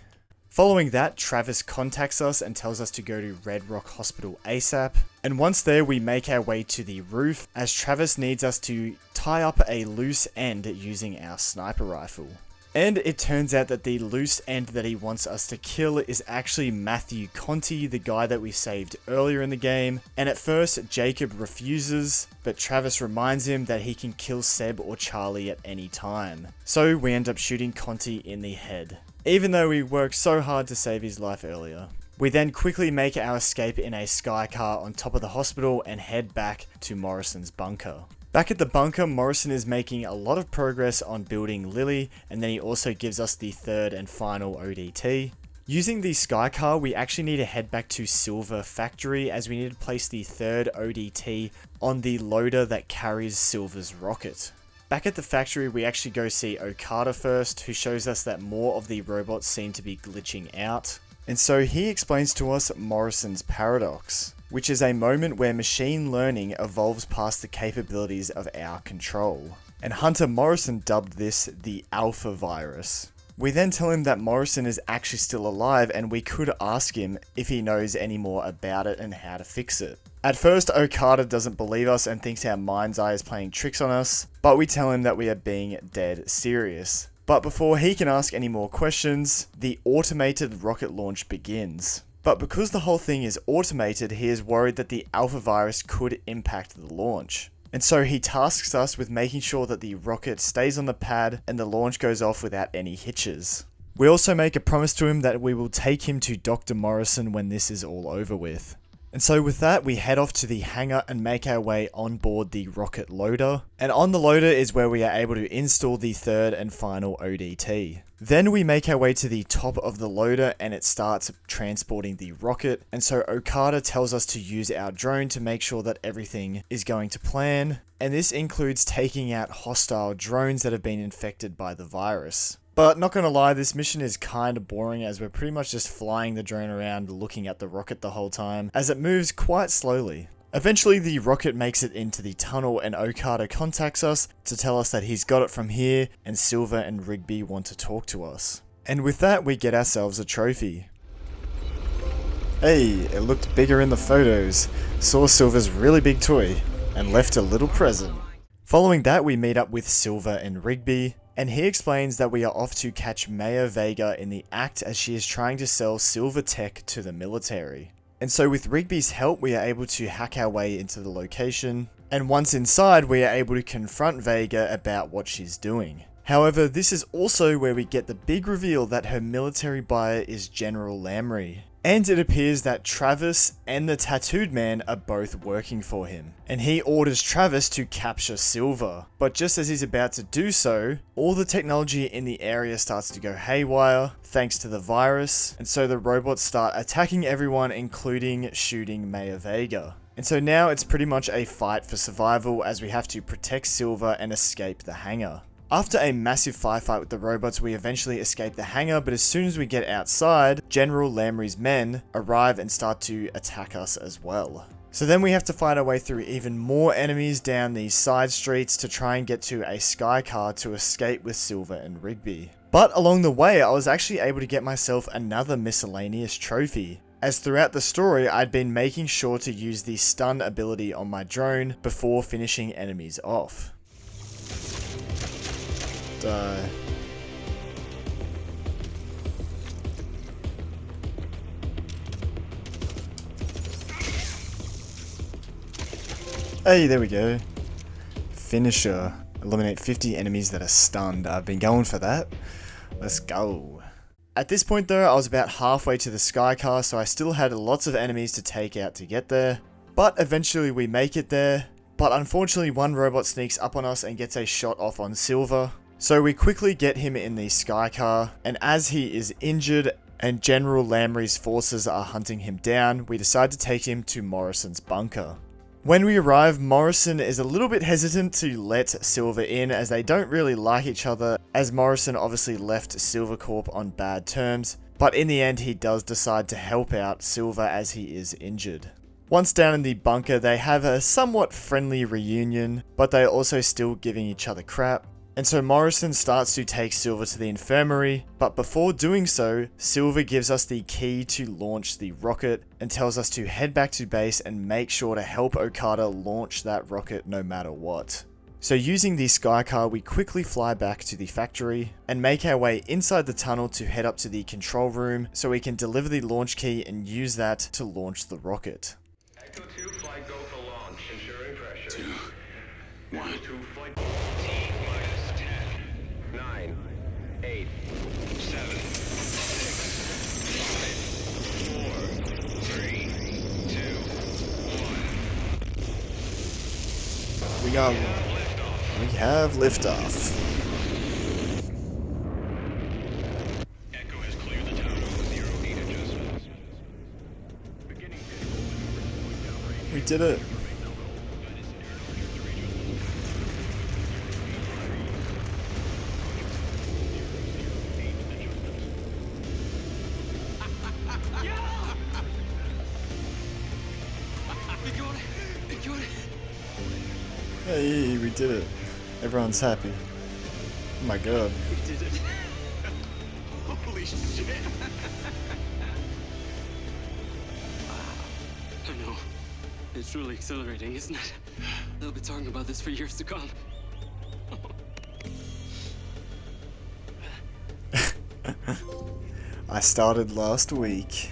A: Following that, Travis contacts us and tells us to go to Red Rock Hospital ASAP. And once there, we make our way to the roof, as Travis needs us to tie up a loose end using our sniper rifle. And it turns out that the loose end that he wants us to kill is actually Matthew Conti, the guy that we saved earlier in the game. And at first, Jacob refuses, but Travis reminds him that he can kill Seb or Charlie at any time. So we end up shooting Conti in the head, even though we worked so hard to save his life earlier. We then quickly make our escape in a sky car on top of the hospital and head back to Morrison's bunker. Back at the bunker, Morrison is making a lot of progress on building Lily, and then he also gives us the third and final ODT. Using the sky car, we actually need to head back to Silver Factory, as we need to place the third ODT on the loader that carries Silver's rocket. Back at the factory, we actually go see Okada first, who shows us that more of the robots seem to be glitching out. And so he explains to us Morrison's paradox, which is a moment where machine learning evolves past the capabilities of our control. And Hunter Morrison dubbed this the Alpha Virus. We then tell him that Morrison is actually still alive, and we could ask him if he knows any more about it and how to fix it. At first, Okada doesn't believe us and thinks our MindsEye is playing tricks on us, but we tell him that we are being dead serious. But before he can ask any more questions, the automated rocket launch begins. But because the whole thing is automated, he is worried that the alpha virus could impact the launch. And so he tasks us with making sure that the rocket stays on the pad and the launch goes off without any hitches. We also make a promise to him that we will take him to Dr. Morrison when this is all over with. And so with that, we head off to the hangar and make our way on board the rocket loader. And on the loader is where we are able to install the third and final ODT. Then we make our way to the top of the loader and it starts transporting the rocket. And so Okada tells us to use our drone to make sure that everything is going to plan. And this includes taking out hostile drones that have been infected by the virus. But not gonna lie, this mission is kinda boring, as we're pretty much just flying the drone around looking at the rocket the whole time, as it moves quite slowly. Eventually the rocket makes it into the tunnel and Okada contacts us to tell us that he's got it from here and Silver and Rigby want to talk to us. And with that, we get ourselves a trophy. Hey, it looked bigger in the photos. Saw Silver's really big toy and left a little present. Following that, we meet up with Silver and Rigby, and he explains that we are off to catch Maya Vega in the act, as she is trying to sell silver tech to the military. And so with Rigby's help, we are able to hack our way into the location, and once inside, we are able to confront Vega about what she's doing. However, this is also where we get the big reveal that her military buyer is General Lamry. And it appears that Travis and the tattooed man are both working for him. And he orders Travis to capture Silver. But just as he's about to do so, all the technology in the area starts to go haywire, thanks to the virus. And so the robots start attacking everyone, including shooting Maya Vega. And so now it's pretty much a fight for survival, as we have to protect Silver and escape the hangar. After a massive firefight with the robots, we eventually escape the hangar, but as soon as we get outside, General Lamry's men arrive and start to attack us as well. So then we have to fight our way through even more enemies down these side streets to try and get to a sky car to escape with Silver and Rigby. But along the way, I was actually able to get myself another miscellaneous trophy, as throughout the story I'd been making sure to use the stun ability on my drone before finishing enemies off. Die. Hey, there we go. Finisher. Eliminate 50 enemies that are stunned. I've been going for that. Let's go. At this point though, I was about halfway to the sky car, so I still had lots of enemies to take out to get there. But eventually we make it there. But unfortunately one robot sneaks up on us and gets a shot off on Silver. So we quickly get him in the sky car, and as he is injured and General Lamry's forces are hunting him down, we decide to take him to Morrison's bunker. When we arrive, Morrison is a little bit hesitant to let Silver in, as they don't really like each other, as Morrison obviously left Silver Corp on bad terms, but in the end he does decide to help out Silver as he is injured. Once down in the bunker, they have a somewhat friendly reunion, but they are also still giving each other crap. And so Morrison starts to take Silver to the infirmary, but before doing so, Silver gives us the key to launch the rocket and tells us to head back to base and make sure to help Okada launch that rocket no matter what. So using the sky car, we quickly fly back to the factory and make our way inside the tunnel to head up to the control room so we can deliver the launch key and use that to launch the rocket.
E: Echo 2, flight go for launch, ensuring pressure.
B: 2, 1.
E: Echo 2, flight T-minus 10, 9, 8, 7, 6, 5, 4, 3, 2, 1.
A: We have liftoff.
E: Echo has cleared the tower with 0 heat adjustments.
A: We did it. Hey, we did it. Everyone's happy. Oh my god.
B: We did it. Holy shit.
C: I know. It's really exhilarating, isn't it? They'll be talking about this for years to come.
A: I started last week.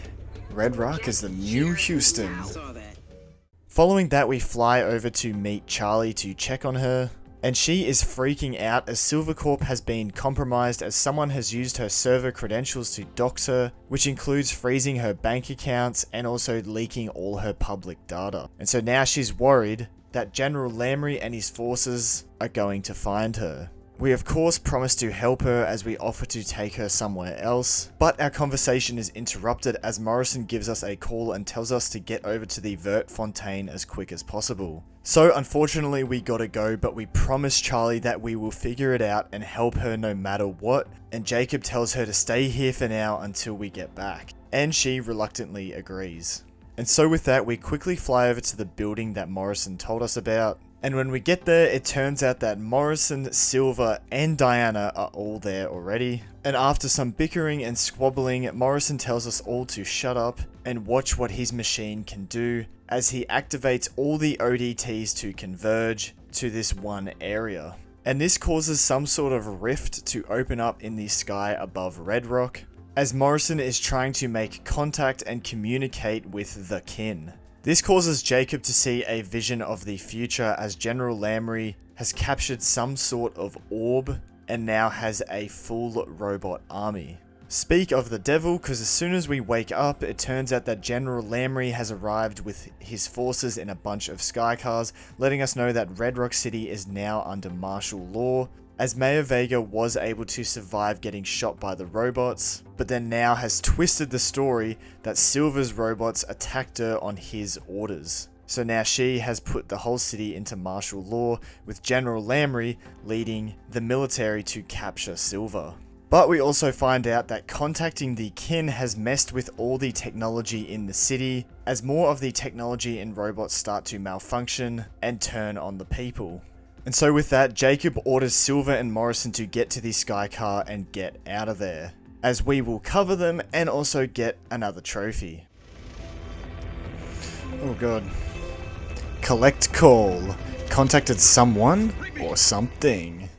A: Red Rock is the new Houston. Following that, we fly over to meet Charlie to check on her, and she is freaking out as Silver Corp has been compromised as someone has used her server credentials to dox her, which includes freezing her bank accounts and also leaking all her public data. And so now she's worried that General Lamry and his forces are going to find her. We of course promise to help her as we offer to take her somewhere else, but our conversation is interrupted as Morrison gives us a call and tells us to get over to the Vert Fontaine as quick as possible. So unfortunately we gotta go, but we promise Charlie that we will figure it out and help her no matter what, and Jacob tells her to stay here for now until we get back, and she reluctantly agrees. And so with that, we quickly fly over to the building that Morrison told us about. And when we get there, it turns out that Morrison, Silver, and Diana are all there already. And after some bickering and squabbling, Morrison tells us all to shut up and watch what his machine can do as he activates all the ODTs to converge to this one area. And this causes some sort of rift to open up in the sky above Red Rock, as Morrison is trying to make contact and communicate with the kin. This causes Jacob to see a vision of the future as General Lamry has captured some sort of orb and now has a full robot army. Speak of the devil, because as soon as we wake up, it turns out that General Lamry has arrived with his forces in a bunch of skycars, letting us know that Red Rock City is now under martial law, as Mayor Vega was able to survive getting shot by the robots, but then now has twisted the story that Silver's robots attacked her on his orders. So now she has put the whole city into martial law, with General Lamry leading the military to capture Silver. But we also find out that contacting the kin has messed with all the technology in the city, as more of the technology and robots start to malfunction and turn on the people. And so with that, Jacob orders Silver and Morrison to get to the sky car and get out of there, as we will cover them and also get another trophy. Oh god. Collect call. Contacted someone or something.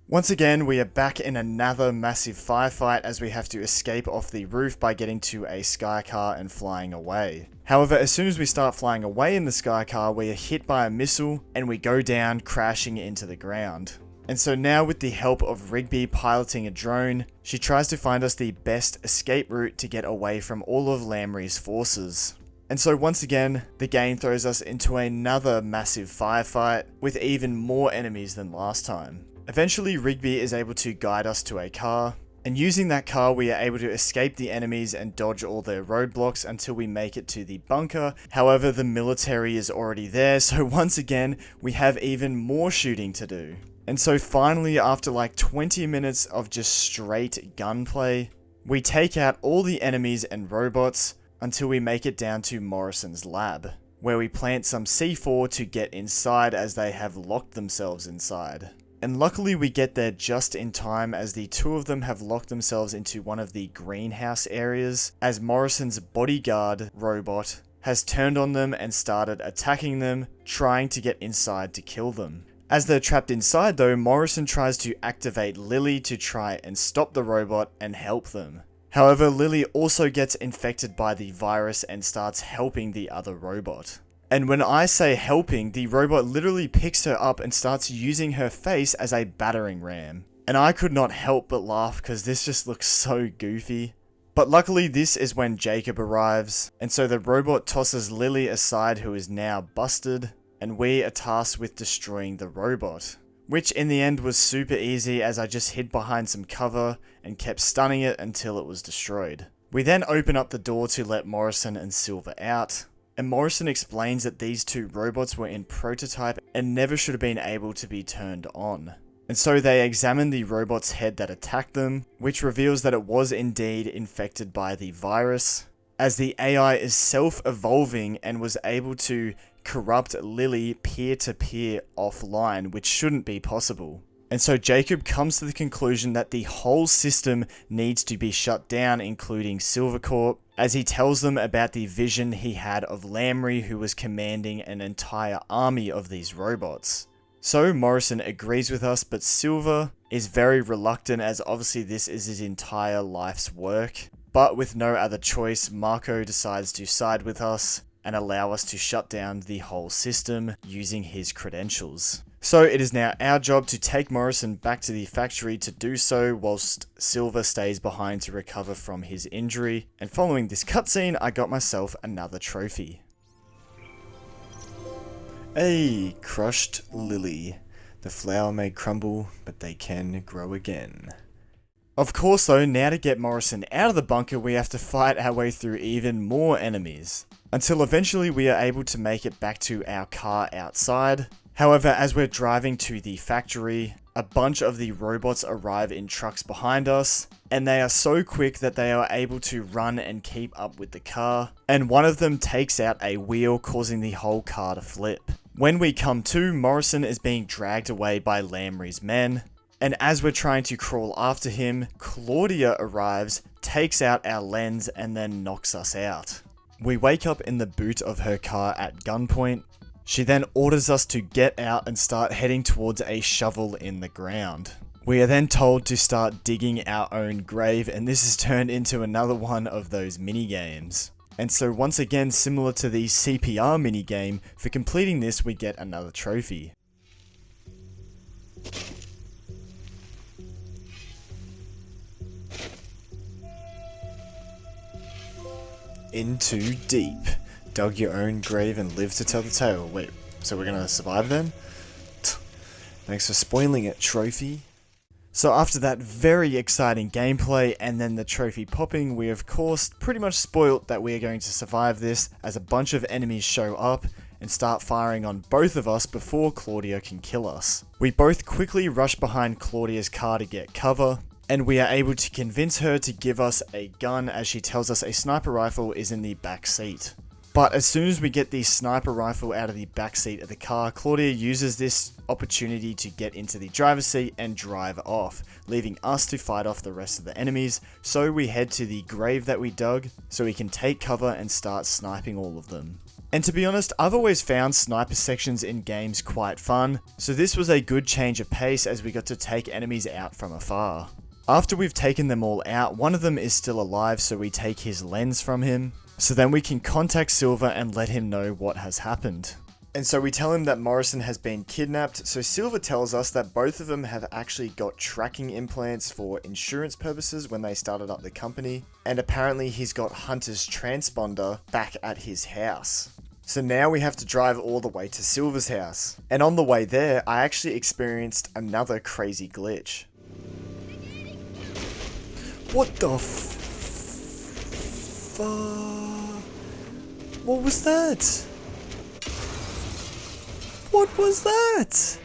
A: Once again, we are back in another massive firefight as we have to escape off the roof by getting to a sky car and flying away. However, as soon as we start flying away in the sky car, we are hit by a missile and we go down, crashing into the ground. And so now, with the help of Rigby piloting a drone, she tries to find us the best escape route to get away from all of Lamry's forces. And so once again, the game throws us into another massive firefight with even more enemies than last time. Eventually, Rigby is able to guide us to a car, and using that car we are able to escape the enemies and dodge all their roadblocks until we make it to the bunker. However, the military is already there, so once again, we have even more shooting to do. And so finally, after like 20 minutes of just straight gunplay, we take out all the enemies and robots until we make it down to Morrison's lab, where we plant some C4 to get inside as they have locked themselves inside. And luckily we get there just in time, as the two of them have locked themselves into one of the greenhouse areas, as Morrison's bodyguard robot has turned on them and started attacking them, trying to get inside to kill them. As they're trapped inside though, Morrison tries to activate Lily to try and stop the robot and help them. However, Lily also gets infected by the virus and starts helping the other robot. And when I say helping, the robot literally picks her up and starts using her face as a battering ram. And I could not help but laugh because this just looks so goofy. But luckily this is when Jacob arrives, and so the robot tosses Lily aside, who is now busted, and we are tasked with destroying the robot. Which in the end was super easy, as I just hid behind some cover and kept stunning it until it was destroyed. We then open up the door to let Morrison and Silver out. And Morrison explains that these two robots were in prototype and never should have been able to be turned on. And so they examine the robot's head that attacked them, which reveals that it was indeed infected by the virus, as the AI is self-evolving and was able to corrupt Lily peer-to-peer offline, which shouldn't be possible. And so Jacob comes to the conclusion that the whole system needs to be shut down, including Silvercorp, as he tells them about the vision he had of Lamry, who was commanding an entire army of these robots. So Morrison agrees with us, but Silver is very reluctant, as obviously this is his entire life's work. But with no other choice, Marco decides to side with us and allow us to shut down the whole system using his credentials. So it is now our job to take Morrison back to the factory to do so, whilst Silver stays behind to recover from his injury. And following this cutscene, I got myself another trophy. Hey, crushed lily. The flower may crumble, but they can grow again. Of course though, now to get Morrison out of the bunker, we have to fight our way through even more enemies, until eventually we are able to make it back to our car outside. However, as we're driving to the factory, a bunch of the robots arrive in trucks behind us, and they are so quick that they are able to run and keep up with the car, and one of them takes out a wheel, causing the whole car to flip. When we come to, Morrison is being dragged away by Lamry's men, and as we're trying to crawl after him, Claudia arrives, takes out our lens, and then knocks us out. We wake up in the boot of her car at gunpoint. She then orders us to get out and start heading towards a shovel in the ground. We are then told to start digging our own grave, and this is turned into another one of those mini-games. And so once again, similar to the CPR mini-game, for completing this we get another trophy. Into deep. Dug your own grave and live to tell the tale. Wait, so we're gonna survive then? Thanks for spoiling it, trophy. So after that very exciting gameplay and then the trophy popping, we of course pretty much spoilt that we are going to survive this, as a bunch of enemies show up and start firing on both of us before Claudia can kill us. We both quickly rush behind Claudia's car to get cover, and we are able to convince her to give us a gun as she tells us a sniper rifle is in the back seat. But as soon as we get the sniper rifle out of the back seat of the car, Claudia uses this opportunity to get into the driver's seat and drive off, leaving us to fight off the rest of the enemies. So we head to the grave that we dug so we can take cover and start sniping all of them. And to be honest, I've always found sniper sections in games quite fun, so this was a good change of pace as we got to take enemies out from afar. After we've taken them all out, one of them is still alive, so we take his lens from him. So then we can contact Silver and let him know what has happened. And so we tell him that Morrison has been kidnapped, so Silver tells us that both of them have actually got tracking implants for insurance purposes when they started up the company, and apparently he's got Hunter's transponder back at his house. So now we have to drive all the way to Silver's house. And on the way there, I actually experienced another crazy glitch. What the What was that? What was that?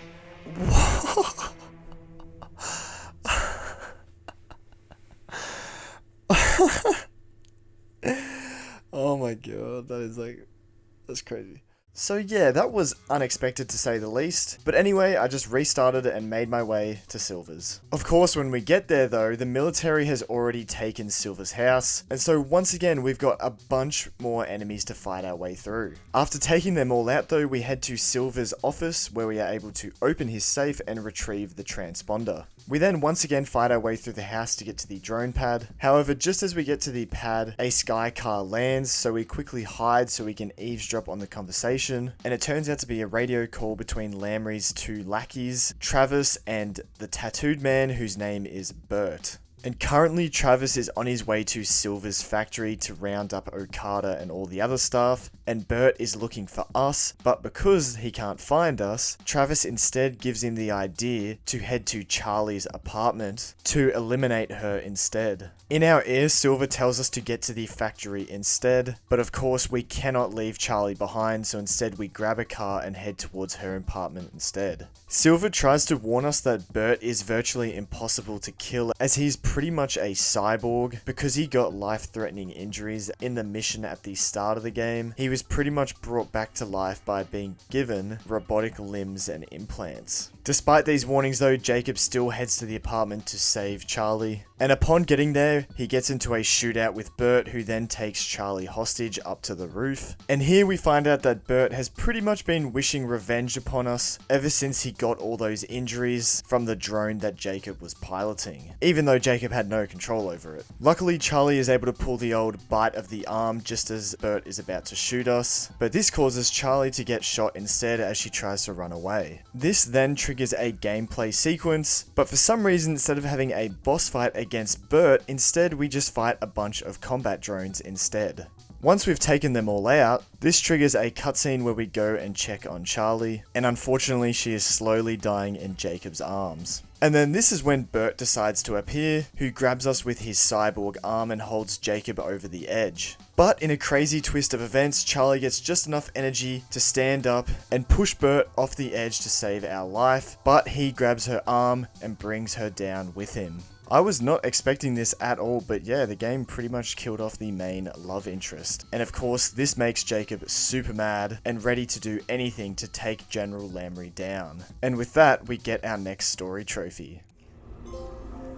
A: Oh my god, that's crazy. So yeah, that was unexpected to say the least. But anyway, I just restarted and made my way to Silver's. Of course, when we get there though, the military has already taken Silver's house. And so once again, we've got a bunch more enemies to fight our way through. After taking them all out though, we head to Silver's office where we are able to open his safe and retrieve the transponder. We then once again fight our way through the house to get to the drone pad. However, just as we get to the pad, a sky car lands, so we quickly hide so we can eavesdrop on the conversation. And it turns out to be a radio call between Lamry's two lackeys, Travis and the tattooed man whose name is Bert. And currently Travis is on his way to Silver's factory to round up Okada and all the other staff, and Bert is looking for us, but because he can't find us, Travis instead gives him the idea to head to Charlie's apartment to eliminate her instead. In our ears, Silver tells us to get to the factory instead, but of course we cannot leave Charlie behind, so instead we grab a car and head towards her apartment instead. Silver tries to warn us that Bert is virtually impossible to kill as he's pretty much a cyborg because he got life-threatening injuries in the mission at the start of the game. He was pretty much brought back to life by being given robotic limbs and implants. Despite these warnings though, Jacob still heads to the apartment to save Charlie. And upon getting there, he gets into a shootout with Bert, who then takes Charlie hostage up to the roof. And here we find out that Bert has pretty much been wishing revenge upon us ever since he got all those injuries from the drone that Jacob was piloting, even though Jacob had no control over it. Luckily, Charlie is able to pull the old bite of the arm just as Bert is about to shoot us, but this causes Charlie to get shot instead as she tries to run away. This then triggers a gameplay sequence, but for some reason, instead of having a boss fight against Bert, instead we just fight a bunch of combat drones instead. Once we've taken them all out, this triggers a cutscene where we go and check on Charlie, and unfortunately she is slowly dying in Jacob's arms. And then this is when Bert decides to appear, who grabs us with his cyborg arm and holds Jacob over the edge. But in a crazy twist of events, Charlie gets just enough energy to stand up and push Bert off the edge to save our life, but he grabs her arm and brings her down with him. I was not expecting this at all, but yeah, the game pretty much killed off the main love interest. And of course, this makes Jacob super mad and ready to do anything to take General Lamry down. And with that, we get our next story trophy.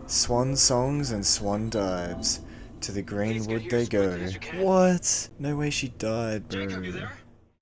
A: Swan songs and swan dives. To the greenwood they go. What? No way she died, bro.
B: Jacob, you there?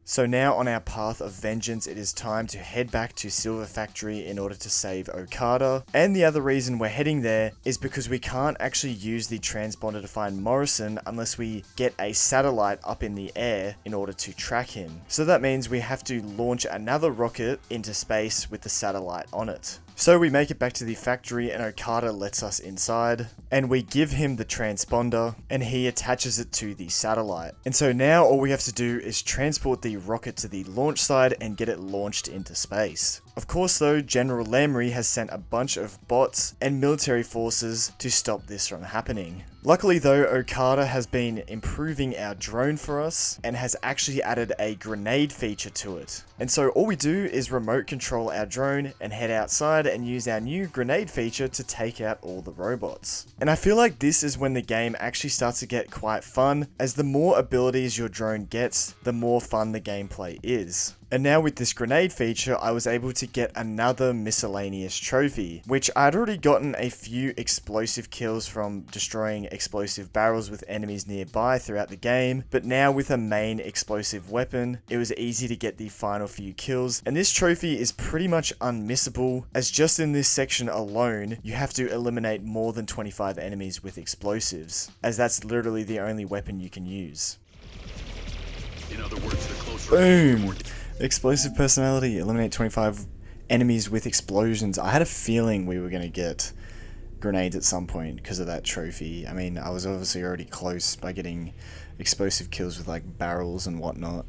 A: So now on our path of vengeance, it is time to head back to Silver Factory in order to save Okada. And the other reason we're heading there is because we can't actually use the transponder to find Morrison unless we get a satellite up in the air in order to track him. So that means we have to launch another rocket into space with the satellite on it. So we make it back to the factory and Okada lets us inside, and we give him the transponder and he attaches it to the satellite. And so now all we have to do is transport the rocket to the launch side and get it launched into space. Of course though, General Lamry has sent a bunch of bots and military forces to stop this from happening. Luckily though, Okada has been improving our drone for us and has actually added a grenade feature to it. And so all we do is remote control our drone and head outside and use our new grenade feature to take out all the robots. And I feel like this is when the game actually starts to get quite fun, as the more abilities your drone gets, the more fun the gameplay is. And now with this grenade feature, I was able to get another miscellaneous trophy, which I'd already gotten a few explosive kills from destroying explosive barrels with enemies nearby throughout the game, but now with a main explosive weapon, it was easy to get the final few kills, and this trophy is pretty much unmissable, as just in this section alone, you have to eliminate more than 25 enemies with explosives, as that's literally the only weapon you can use.
B: In other words, the closer.
A: Boom! Explosive personality, eliminate 25 enemies with explosions. I had a feeling we were going to get grenades at some point because of that trophy. I mean, I was obviously already close by getting explosive kills with like barrels and whatnot,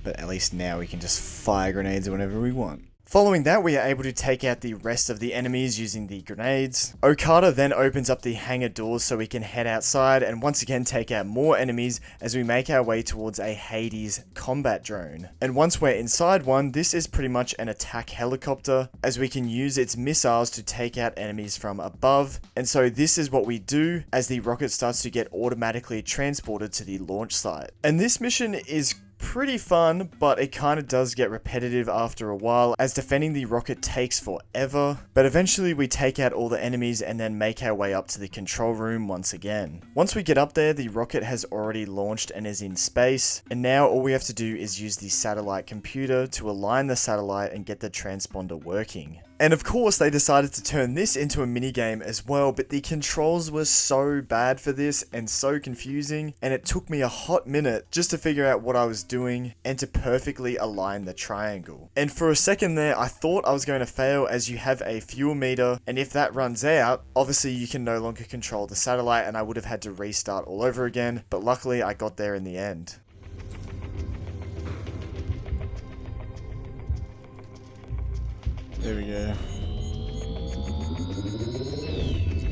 A: but at least now we can just fire grenades whenever we want. Following that, we are able to take out the rest of the enemies using the grenades. Okada then opens up the hangar doors so we can head outside and once again take out more enemies as we make our way towards a Hades combat drone. And once we're inside one, this is pretty much an attack helicopter, as we can use its missiles to take out enemies from above. And so this is what we do as the rocket starts to get automatically transported to the launch site. And this mission is pretty fun, but it kind of does get repetitive after a while, as defending the rocket takes forever, but eventually we take out all the enemies and then make our way up to the control room once again. Once we get up there, the rocket has already launched and is in space, and now all we have to do is use the satellite computer to align the satellite and get the transponder working. And of course they decided to turn this into a minigame as well, but the controls were so bad for this and so confusing, and it took me a hot minute just to figure out what I was doing and to perfectly align the triangle. And for a second there, I thought I was going to fail, as you have a fuel meter, and if that runs out, obviously you can no longer control the satellite and I would have had to restart all over again, but luckily I got there in the end. There we go.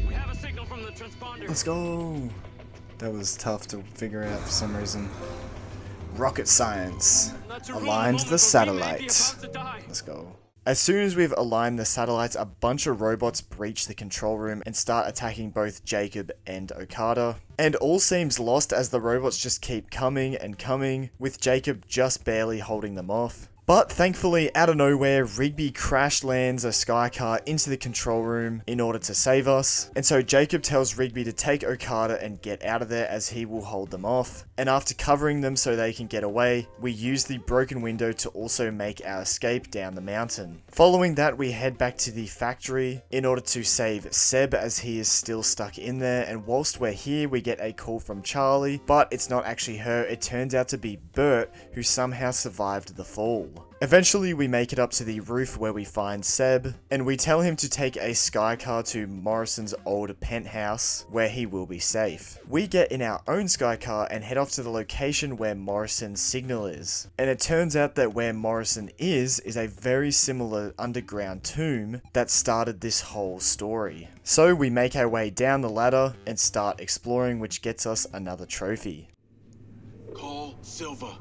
C: We have a signal from the transponder.
A: Let's go! That was tough to figure out for some reason. Rocket science.
C: That's a really
A: Aligned
C: moment
A: the
C: where we may be
A: satellite.
C: about to die.
A: Let's go. As soon as we've aligned the satellites, a bunch of robots breach the control room and start attacking both Jacob and Okada. And all seems lost as the robots just keep coming and coming, with Jacob just barely holding them off. But thankfully, out of nowhere, Rigby crash lands a sky car into the control room in order to save us. And so Jacob tells Rigby to take Okada and get out of there, as he will hold them off. And after covering them so they can get away, we use the broken window to also make our escape down the mountain. Following that, we head back to the factory in order to save Seb, as he is still stuck in there. And whilst we're here, we get a call from Charlie, but it's not actually her. It turns out to be Bert, who somehow survived the fall. Eventually we make it up to the roof where we find Seb, and we tell him to take a sky car to Morrison's old penthouse where he will be safe. We get in our own sky car and head off to the location where Morrison's signal is. And it turns out that where Morrison is a very similar underground tomb that started this whole story. So we make our way down the ladder and start exploring, which gets us another trophy.
B: Call Silva.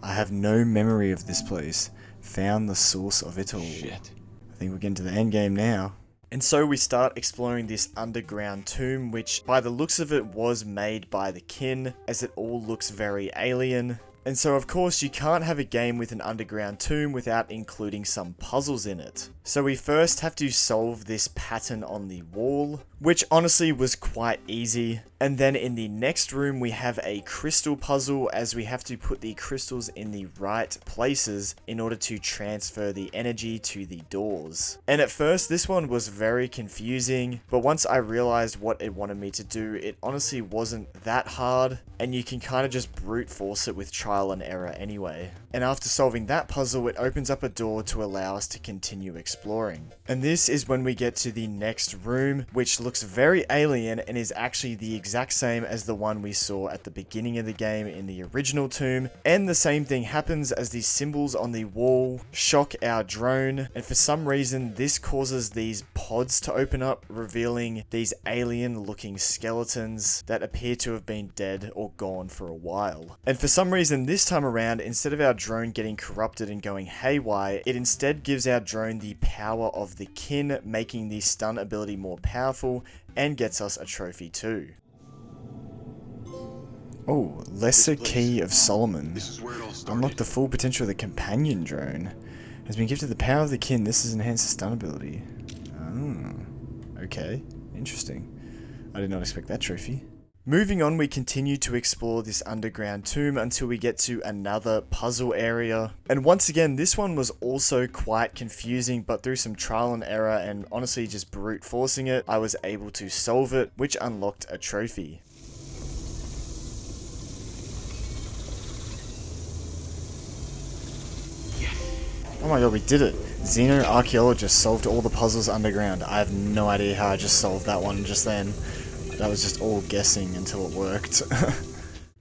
A: I have no memory of this place. Found the source of it all.
B: Shit.
A: I think we're getting to the end game now. And so we start exploring this underground tomb, which by the looks of it was made by the kin, as it all looks very alien. And so of course you can't have a game with an underground tomb without including some puzzles in it. So we first have to solve this pattern on the wall, which honestly was quite easy. And then in the next room we have a crystal puzzle, as we have to put the crystals in the right places in order to transfer the energy to the doors. And at first this one was very confusing, but once I realized what it wanted me to do, it honestly wasn't that hard, and you can kind of just brute force it with trial trial and error anyway. And after solving that puzzle, it opens up a door to allow us to continue exploring. And this is when we get to the next room, which looks very alien and is actually the exact same as the one we saw at the beginning of the game in the original tomb. And the same thing happens as these symbols on the wall shock our drone, and for some reason this causes these pods to open up, revealing these alien looking skeletons that appear to have been dead or gone for a while. And for some reason this time around, instead of our drone getting corrupted and going haywire, it instead gives our drone the power of the kin, making the stun ability more powerful, and gets us a trophy too. Oh, Lesser Key of Solomon.
B: This is where it all started.
A: Unlock the full potential of the companion drone. Has been gifted the power of the kin. This is enhanced the stun ability. Oh, okay. Interesting. I did not expect that trophy. Moving on, we continue to explore this underground tomb until we get to another puzzle area. And once again, this one was also quite confusing, but through some trial and error and honestly just brute forcing it, I was able to solve it, which unlocked a trophy. Oh my god, we did it! Xeno-archaeologist solved all the puzzles underground. I have no idea how I just solved that one just then. That was just all guessing until it worked.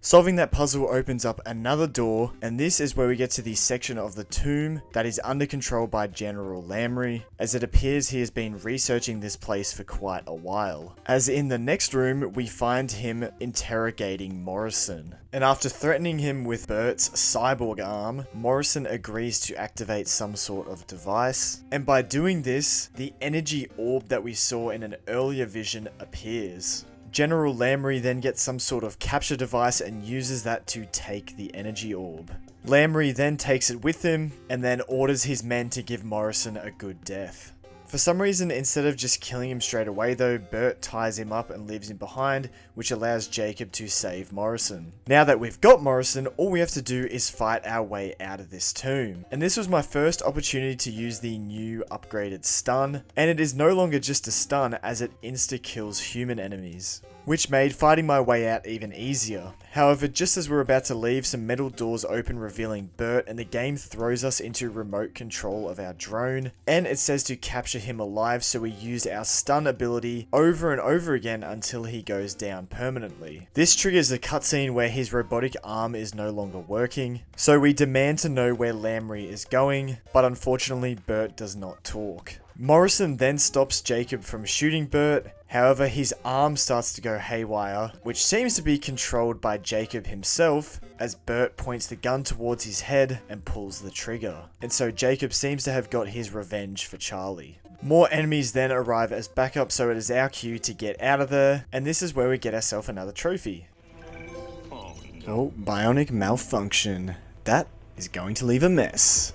A: Solving that puzzle opens up another door, and this is where we get to the section of the tomb that is under control by General Lamry, as it appears he has been researching this place for quite a while. As in the next room, we find him interrogating Morrison. And after threatening him with Bert's cyborg arm, Morrison agrees to activate some sort of device. And by doing this, the energy orb that we saw in an earlier vision appears. General Lamry then gets some sort of capture device and uses that to take the energy orb. Lamry then takes it with him and then orders his men to give Morrison a good death. For some reason, instead of just killing him straight away though, Bert ties him up and leaves him behind, which allows Jacob to save Morrison. Now that we've got Morrison, all we have to do is fight our way out of this tomb. And this was my first opportunity to use the new upgraded stun, and it is no longer just a stun as it insta-kills human enemies, which made fighting my way out even easier. However, just as we're about to leave, some metal doors open revealing Bert, and the game throws us into remote control of our drone, and it says to capture him alive, so we use our stun ability over and over again until he goes down permanently. This triggers a cutscene where his robotic arm is no longer working, so we demand to know where Lamry is going, but unfortunately Bert does not talk. Morrison then stops Jacob from shooting Bert. However, his arm starts to go haywire, which seems to be controlled by Jacob himself, as Bert points the gun towards his head and pulls the trigger. And so Jacob seems to have got his revenge for Charlie. More enemies then arrive as backup, so it is our cue to get out of there, and this is where we get ourselves another trophy. Oh, bionic malfunction. That is going to leave a mess.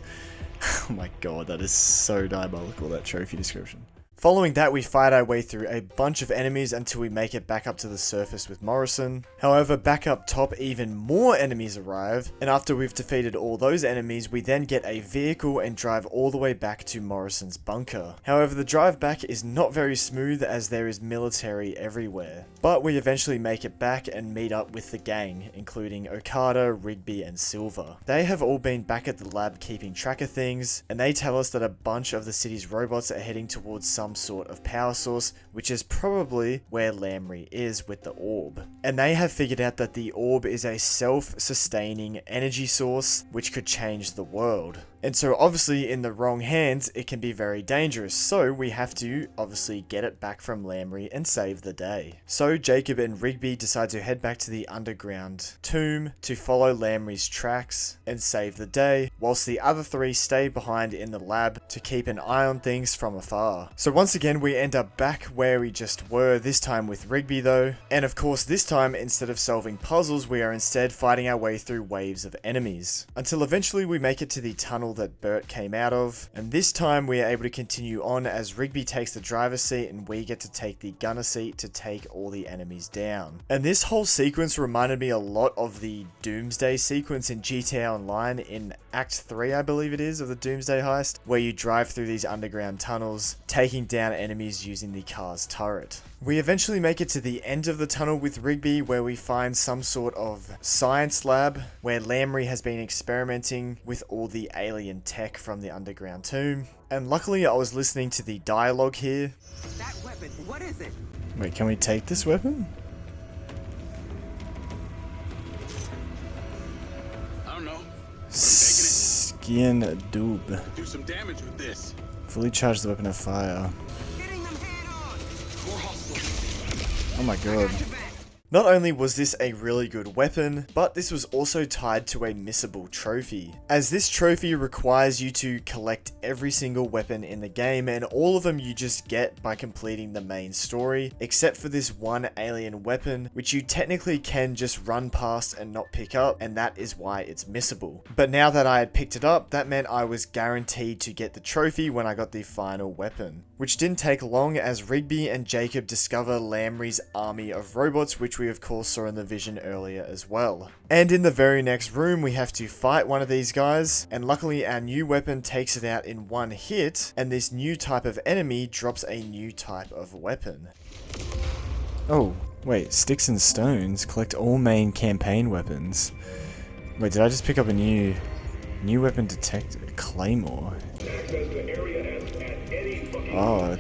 A: Oh my god, that is so diabolical, that trophy description. Following that, we fight our way through a bunch of enemies until we make it back up to the surface with Morrison. However, back up top, even more enemies arrive, and after we've defeated all those enemies, we then get a vehicle and drive all the way back to Morrison's bunker. However, the drive back is not very smooth as there is military everywhere. But we eventually make it back and meet up with the gang, including Okada, Rigby, and Silver. They have all been back at the lab keeping track of things, and they tell us that a bunch of the city's robots are heading towards some sort of power source, which is probably where Lamry is with the orb. And they have figured out that the orb is a self-sustaining energy source which could change the world. And so obviously in the wrong hands, it can be very dangerous. So we have to obviously get it back from Lamry and save the day. So Jacob and Rigby decide to head back to the underground tomb to follow Lamry's tracks and save the day, whilst the other three stay behind in the lab to keep an eye on things from afar. So once again, we end up back where we just were, this time with Rigby though. And of course, this time, instead of solving puzzles, we are instead fighting our way through waves of enemies. Until eventually we make it to the tunnel tunnel that Bert came out of. And this time we are able to continue on as Rigby takes the driver's seat and we get to take the gunner seat to take all the enemies down. And this whole sequence reminded me a lot of the Doomsday sequence in GTA Online in Act 3, I believe it is, of the Doomsday heist, where you drive through these underground tunnels, taking down enemies using the car's turret. We eventually make it to the end of the tunnel with Rigby, where we find some sort of science lab where Lamry has been experimenting with all the alien tech from the underground tomb. And luckily I was listening to the dialogue here.
F: That weapon, what is it?
A: Wait, can we take this weapon?
B: I don't know.
A: Skin doob.
B: Do some damage with this.
A: Fully charge the weapon of fire.
F: Hitting them head on.
B: More hostiles.
A: Oh my god.
F: Got your back.
A: Not only was this a really good weapon, but this was also tied to a missable trophy, as this trophy requires you to collect every single weapon in the game, and all of them you just get by completing the main story, except for this one alien weapon, which you technically can just run past and not pick up, and that is why it's missable. But now that I had picked it up, that meant I was guaranteed to get the trophy when I got the final weapon, which didn't take long as Rigby and Jacob discover Lamry's army of robots, which we of course saw in the vision earlier as well. And in the very next room we have to fight one of these guys, and luckily our new weapon takes it out in one hit, and this new type of enemy drops a new type of weapon. Oh, wait, sticks and stones collect all main campaign weapons. Wait, did I just pick up a new weapon detect? A claymore. Oh,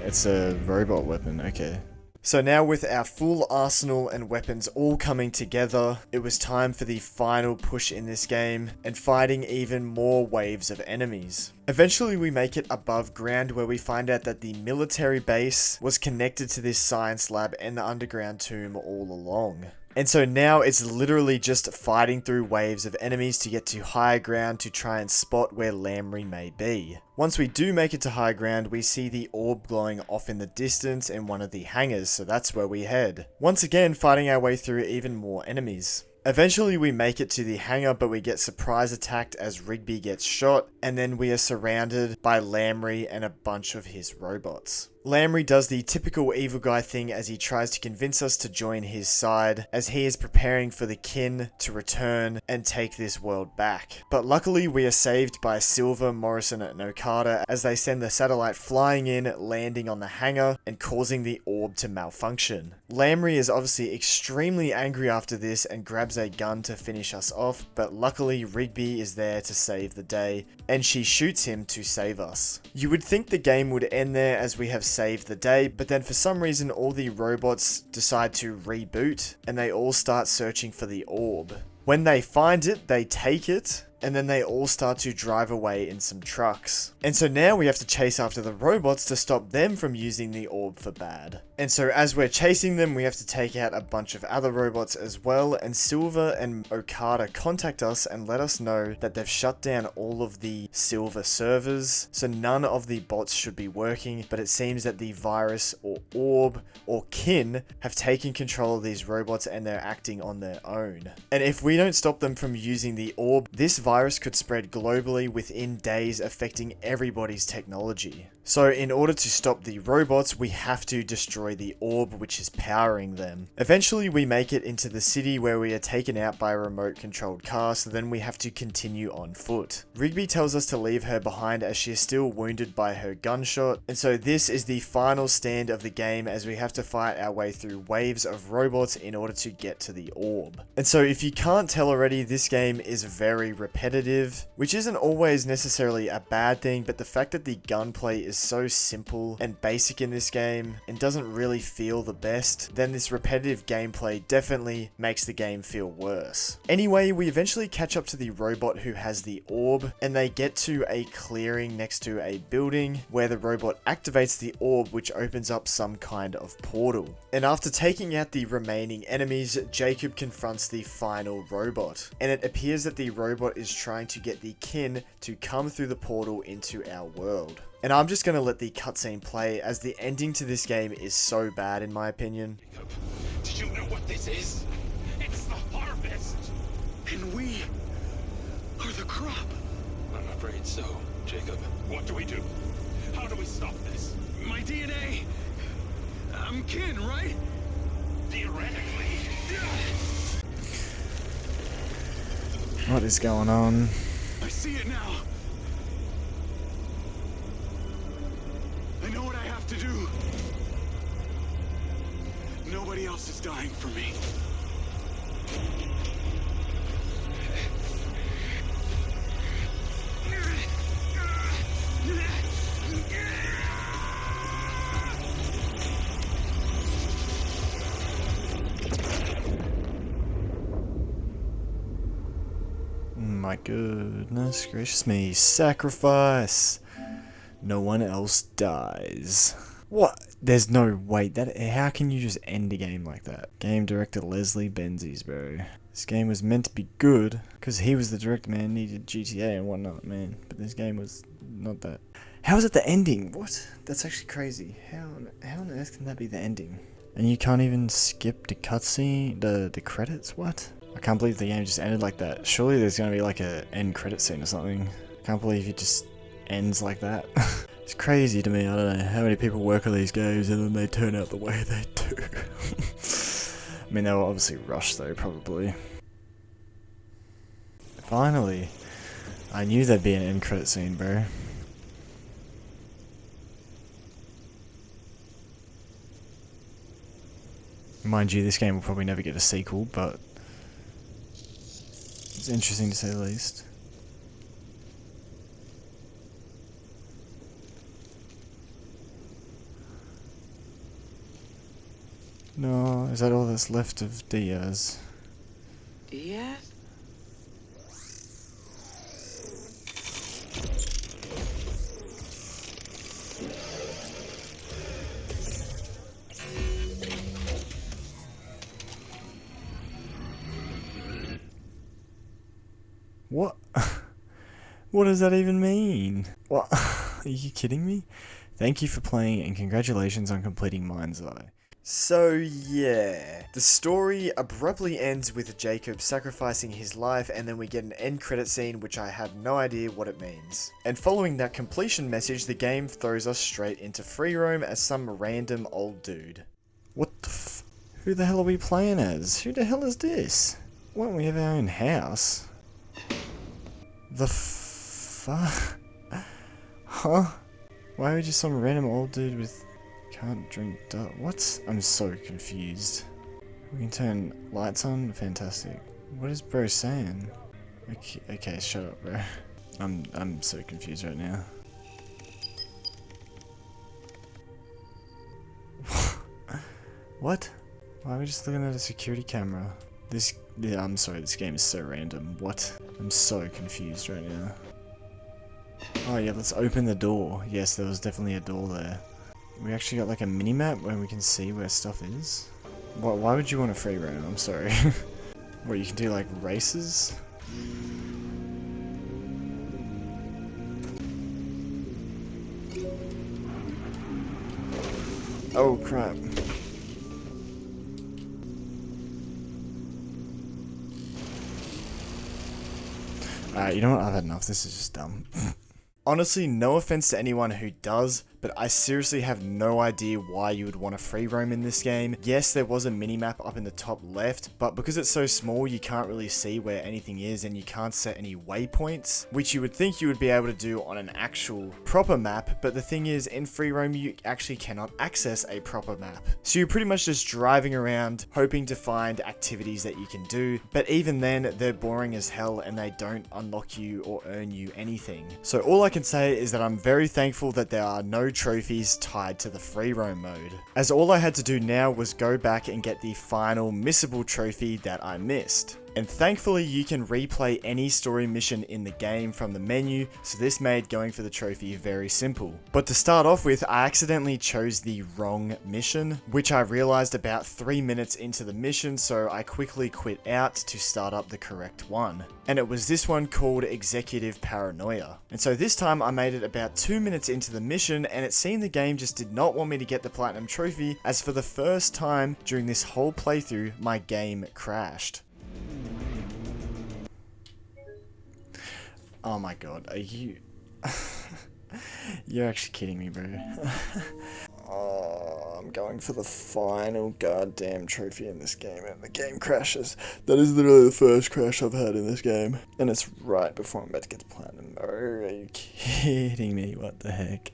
A: it's a robot weapon, okay. So now with our full arsenal and weapons all coming together, it was time for the final push in this game and fighting even more waves of enemies. Eventually we make it above ground where we find out that the military base was connected to this science lab and the underground tomb all along. And so now it's literally just fighting through waves of enemies to get to higher ground to try and spot where Lamry may be. Once we do make it to high ground, we see the orb glowing off in the distance in one of the hangars, so that's where we head. Once again, fighting our way through even more enemies. Eventually we make it to the hangar, but we get surprise attacked as Rigby gets shot, and then we are surrounded by Lamry and a bunch of his robots. Lamry does the typical evil guy thing as he tries to convince us to join his side, as he is preparing for the kin to return and take this world back. But luckily we are saved by Silver, Morrison and Okada as they send the satellite flying in, landing on the hangar and causing the orb to malfunction. Lamry is obviously extremely angry after this and grabs a gun to finish us off, but luckily Rigby is there to save the day and she shoots him to save us. You would think the game would end there as we have saved the day, but then for some reason all the robots decide to reboot and they all start searching for the orb. When they find it, they take it, and then they all start to drive away in some trucks. And so now we have to chase after the robots to stop them from using the orb for bad. And so as we're chasing them, we have to take out a bunch of other robots as well, and Silver and Okada contact us and let us know that they've shut down all of the Silver servers, so none of the bots should be working, but it seems that the virus or orb or kin have taken control of these robots and they're acting on their own. And if we don't stop them from using the orb, this virus could spread globally within days, affecting everybody's technology. So in order to stop the robots, we have to destroy the orb which is powering them. Eventually we make it into the city where we are taken out by a remote controlled car, so then we have to continue on foot. Rigby tells us to leave her behind as she is still wounded by her gunshot, and so this is the final stand of the game as we have to fight our way through waves of robots in order to get to the orb. And so if you can't tell already, this game is very repetitive, which isn't always necessarily a bad thing, but the fact that the gunplay is so simple and basic in this game and doesn't really feel the best, then this repetitive gameplay definitely makes the game feel worse. Anyway, we eventually catch up to the robot who has the orb, and they get to a clearing next to a building where the robot activates the orb, which opens up some kind of portal. And after taking out the remaining enemies, Jacob confronts the final robot, and it appears that the robot is trying to get the kin to come through the portal into our world. And I'm just going to let the cutscene play as the ending to this game is so bad in my opinion.
B: Did you know what this is? It's the harvest! And we are the crop.
E: I'm a afraid so, Jacob. What do we do? How do we stop this?
B: My DNA! I'm kin, right?
E: Theoretically.
A: What is going on?
B: I see it now. I know what I have to do. Nobody else is dying for me.
A: My goodness gracious me. Sacrifice! No one else dies. What? There's no wait. How can you just end a game like that? Game director Leslie Benzies, bro. This game was meant to be good because he was the director, man. Needed GTA and whatnot, man. But this game was not that. How is it the ending? What? That's actually crazy. How on earth can that be the ending? And you can't even skip the cutscene, the credits. What? I can't believe the game just ended like that. Surely there's gonna be like a end credit scene or something. I can't believe it just ends like that. It's crazy to me. I don't know how many people work on these games and then they turn out the way they do. I mean, they were obviously rushed though, probably. Finally, I knew there'd be an end credit scene, bro. Mind you, this game will probably never get a sequel, but it's interesting to say the least. No, is that all that's left of Diaz?
F: Diaz?
A: What? What does that even mean? What? Are you kidding me? Thank you for playing and congratulations on completing MindsEye. So yeah, the story abruptly ends with Jacob sacrificing his life and then we get an end credit scene which I have no idea what it means. And following that completion message, the game throws us straight into free roam as some random old dude. What the Who the hell are we playing as? Who the hell is this? Why don't we have our own house? The fuck? Huh? Why are we just some random old dude with can't drink what? I'm so confused. We can turn lights on? Fantastic. What is bro saying? Okay, shut up, bro. I'm so confused right now. What? Why are we just looking at a security camera? I'm sorry, this game is so random. What? I'm so confused right now. Oh yeah, let's open the door. Yes, there was definitely a door there. We actually got like a mini-map where we can see where stuff is. Why would you want a free roam? I'm sorry. What, you can do like races? Oh crap. Alright, you know what? I've had enough. This is just dumb. Honestly, no offense to anyone who does, but I seriously have no idea why you would want to free roam in this game. Yes, there was a mini-map up in the top left, but because it's so small, you can't really see where anything is and you can't set any waypoints, which you would think you would be able to do on an actual proper map, but the thing is, in free roam, you actually cannot access a proper map. So you're pretty much just driving around, hoping to find activities that you can do, but even then, they're boring as hell and they don't unlock you or earn you anything. So all I can say is that I'm very thankful that there are no trophies tied to the free roam mode, as all I had to do now was go back and get the final missable trophy that I missed. And thankfully you can replay any story mission in the game from the menu, so this made going for the trophy very simple. But to start off with, I accidentally chose the wrong mission, which I realized about 3 minutes into the mission, so I quickly quit out to start up the correct one. And it was this one called Executive Paranoia. And so this time I made it about 2 minutes into the mission, and it seemed the game just did not want me to get the platinum trophy, as for the first time during this whole playthrough, my game crashed. Oh my god, are you... You're actually kidding me, bro. Oh, I'm going for the final goddamn trophy in this game, and the game crashes. That is literally the first crash I've had in this game. And it's right before I'm about to get to platinum. Oh, are you kidding me? What the heck?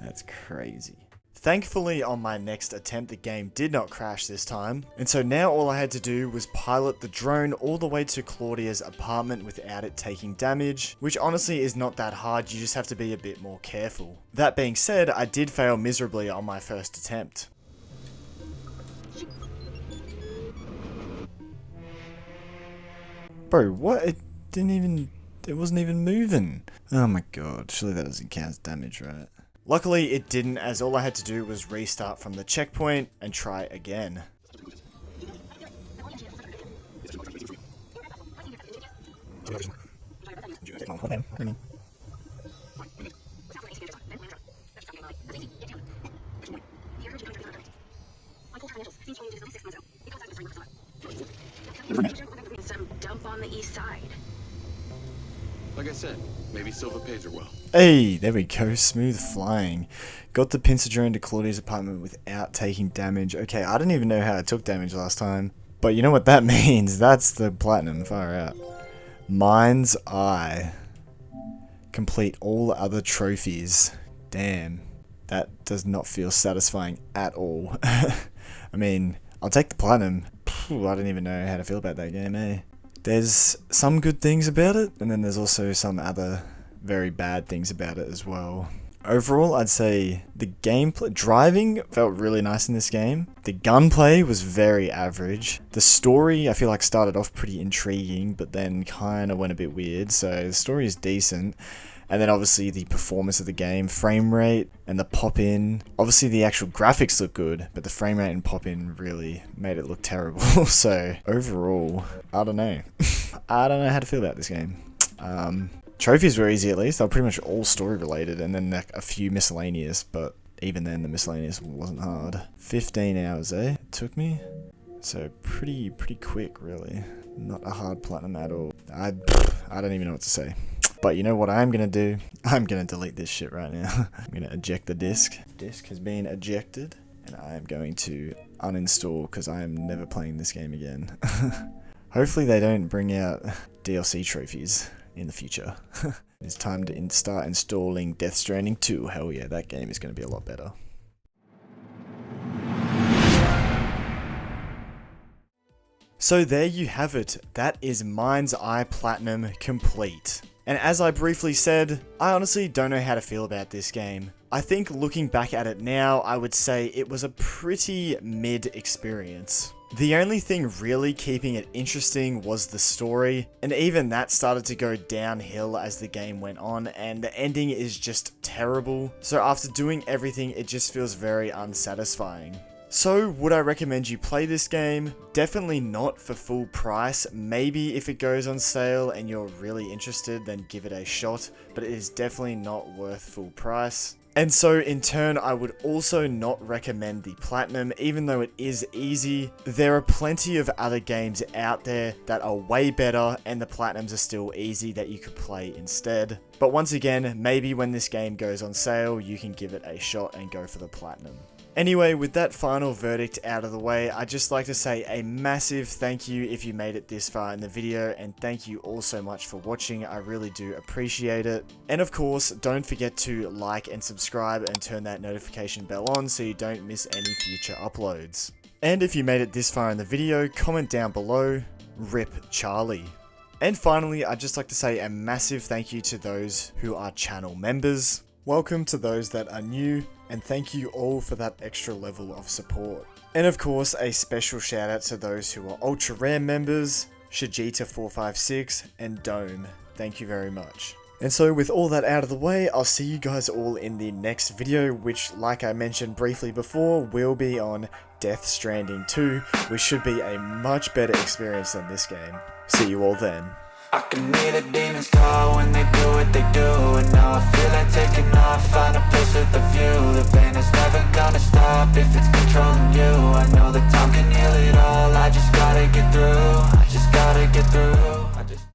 A: That's crazy. Thankfully, on my next attempt, the game did not crash this time, and so now all I had to do was pilot the drone all the way to Claudia's apartment without it taking damage, which honestly is not that hard, you just have to be a bit more careful. That being said, I did fail miserably on my first attempt. Bro, what? It wasn't even moving. Oh my god, surely that doesn't count as damage, right? Luckily, it didn't, as all I had to do was restart from the checkpoint and try again.
D: Some dump on the east side.
B: Like I said, maybe Silva pays her well.
A: Hey, there we go, smooth flying. Got the pincer drone to Claudia's apartment without taking damage. Okay, I didn't even know how I took damage last time. But you know what that means? That's the platinum, far out. MindsEye. Complete all other trophies. Damn, that does not feel satisfying at all. I mean, I'll take the platinum. Phew, I don't even know how to feel about that game, eh? There's some good things about it, and then there's also some other very bad things about it as well. Overall, I'd say the gameplay, driving felt really nice in this game. The gunplay was very average. The story, I feel like started off pretty intriguing, but then kind of went a bit weird, so the story is decent. And then obviously the performance of the game, frame rate, and the pop-in. Obviously the actual graphics look good, but the frame rate and pop-in really made it look terrible. So overall, I don't know. I don't know how to feel about this game. Trophies were easy at least. They were pretty much all story related, and then like a few miscellaneous, but even then the miscellaneous wasn't hard. 15 hours, eh? It took me. So pretty quick, really. Not a hard platinum at all. I don't even know what to say. But you know what I'm gonna do? I'm gonna delete this shit right now. I'm gonna eject the disk. Disk has been ejected, and I am going to uninstall because I am never playing this game again. Hopefully they don't bring out DLC trophies in the future. It's time to start installing Death Stranding 2. Hell yeah, that game is going to be a lot better. So there you have it. That is MindsEye Platinum complete. And as I briefly said, I honestly don't know how to feel about this game. I think looking back at it now, I would say it was a pretty mid experience. The only thing really keeping it interesting was the story, and even that started to go downhill as the game went on, and the ending is just terrible. So after doing everything, it just feels very unsatisfying. So would I recommend you play this game? Definitely not for full price. Maybe if it goes on sale and you're really interested, then give it a shot, but it is definitely not worth full price. And so in turn, I would also not recommend the Platinum, even though it is easy. There are plenty of other games out there that are way better, and the Platinums are still easy that you could play instead. But once again, maybe when this game goes on sale, you can give it a shot and go for the Platinum. Anyway, with that final verdict out of the way, I'd just like to say a massive thank you if you made it this far in the video, and thank you all so much for watching. I really do appreciate it. And of course, don't forget to like and subscribe and turn that notification bell on so you don't miss any future uploads. And if you made it this far in the video, comment down below, RIP Charlie. And finally, I'd just like to say a massive thank you to those who are channel members. Welcome to those that are new, and thank you all for that extra level of support. And of course, a special shout out to those who are ultra rare members, Shajita456 and Dome. Thank you very much. And so with all that out of the way, I'll see you guys all in the next video, which, like I mentioned briefly before, will be on Death Stranding 2, which should be a much better experience than this game. See you all then.
G: I can hear the demons call when they do what they do, and now I feel like taking off, find a place with a view. The pain is never gonna stop if it's controlling you. I know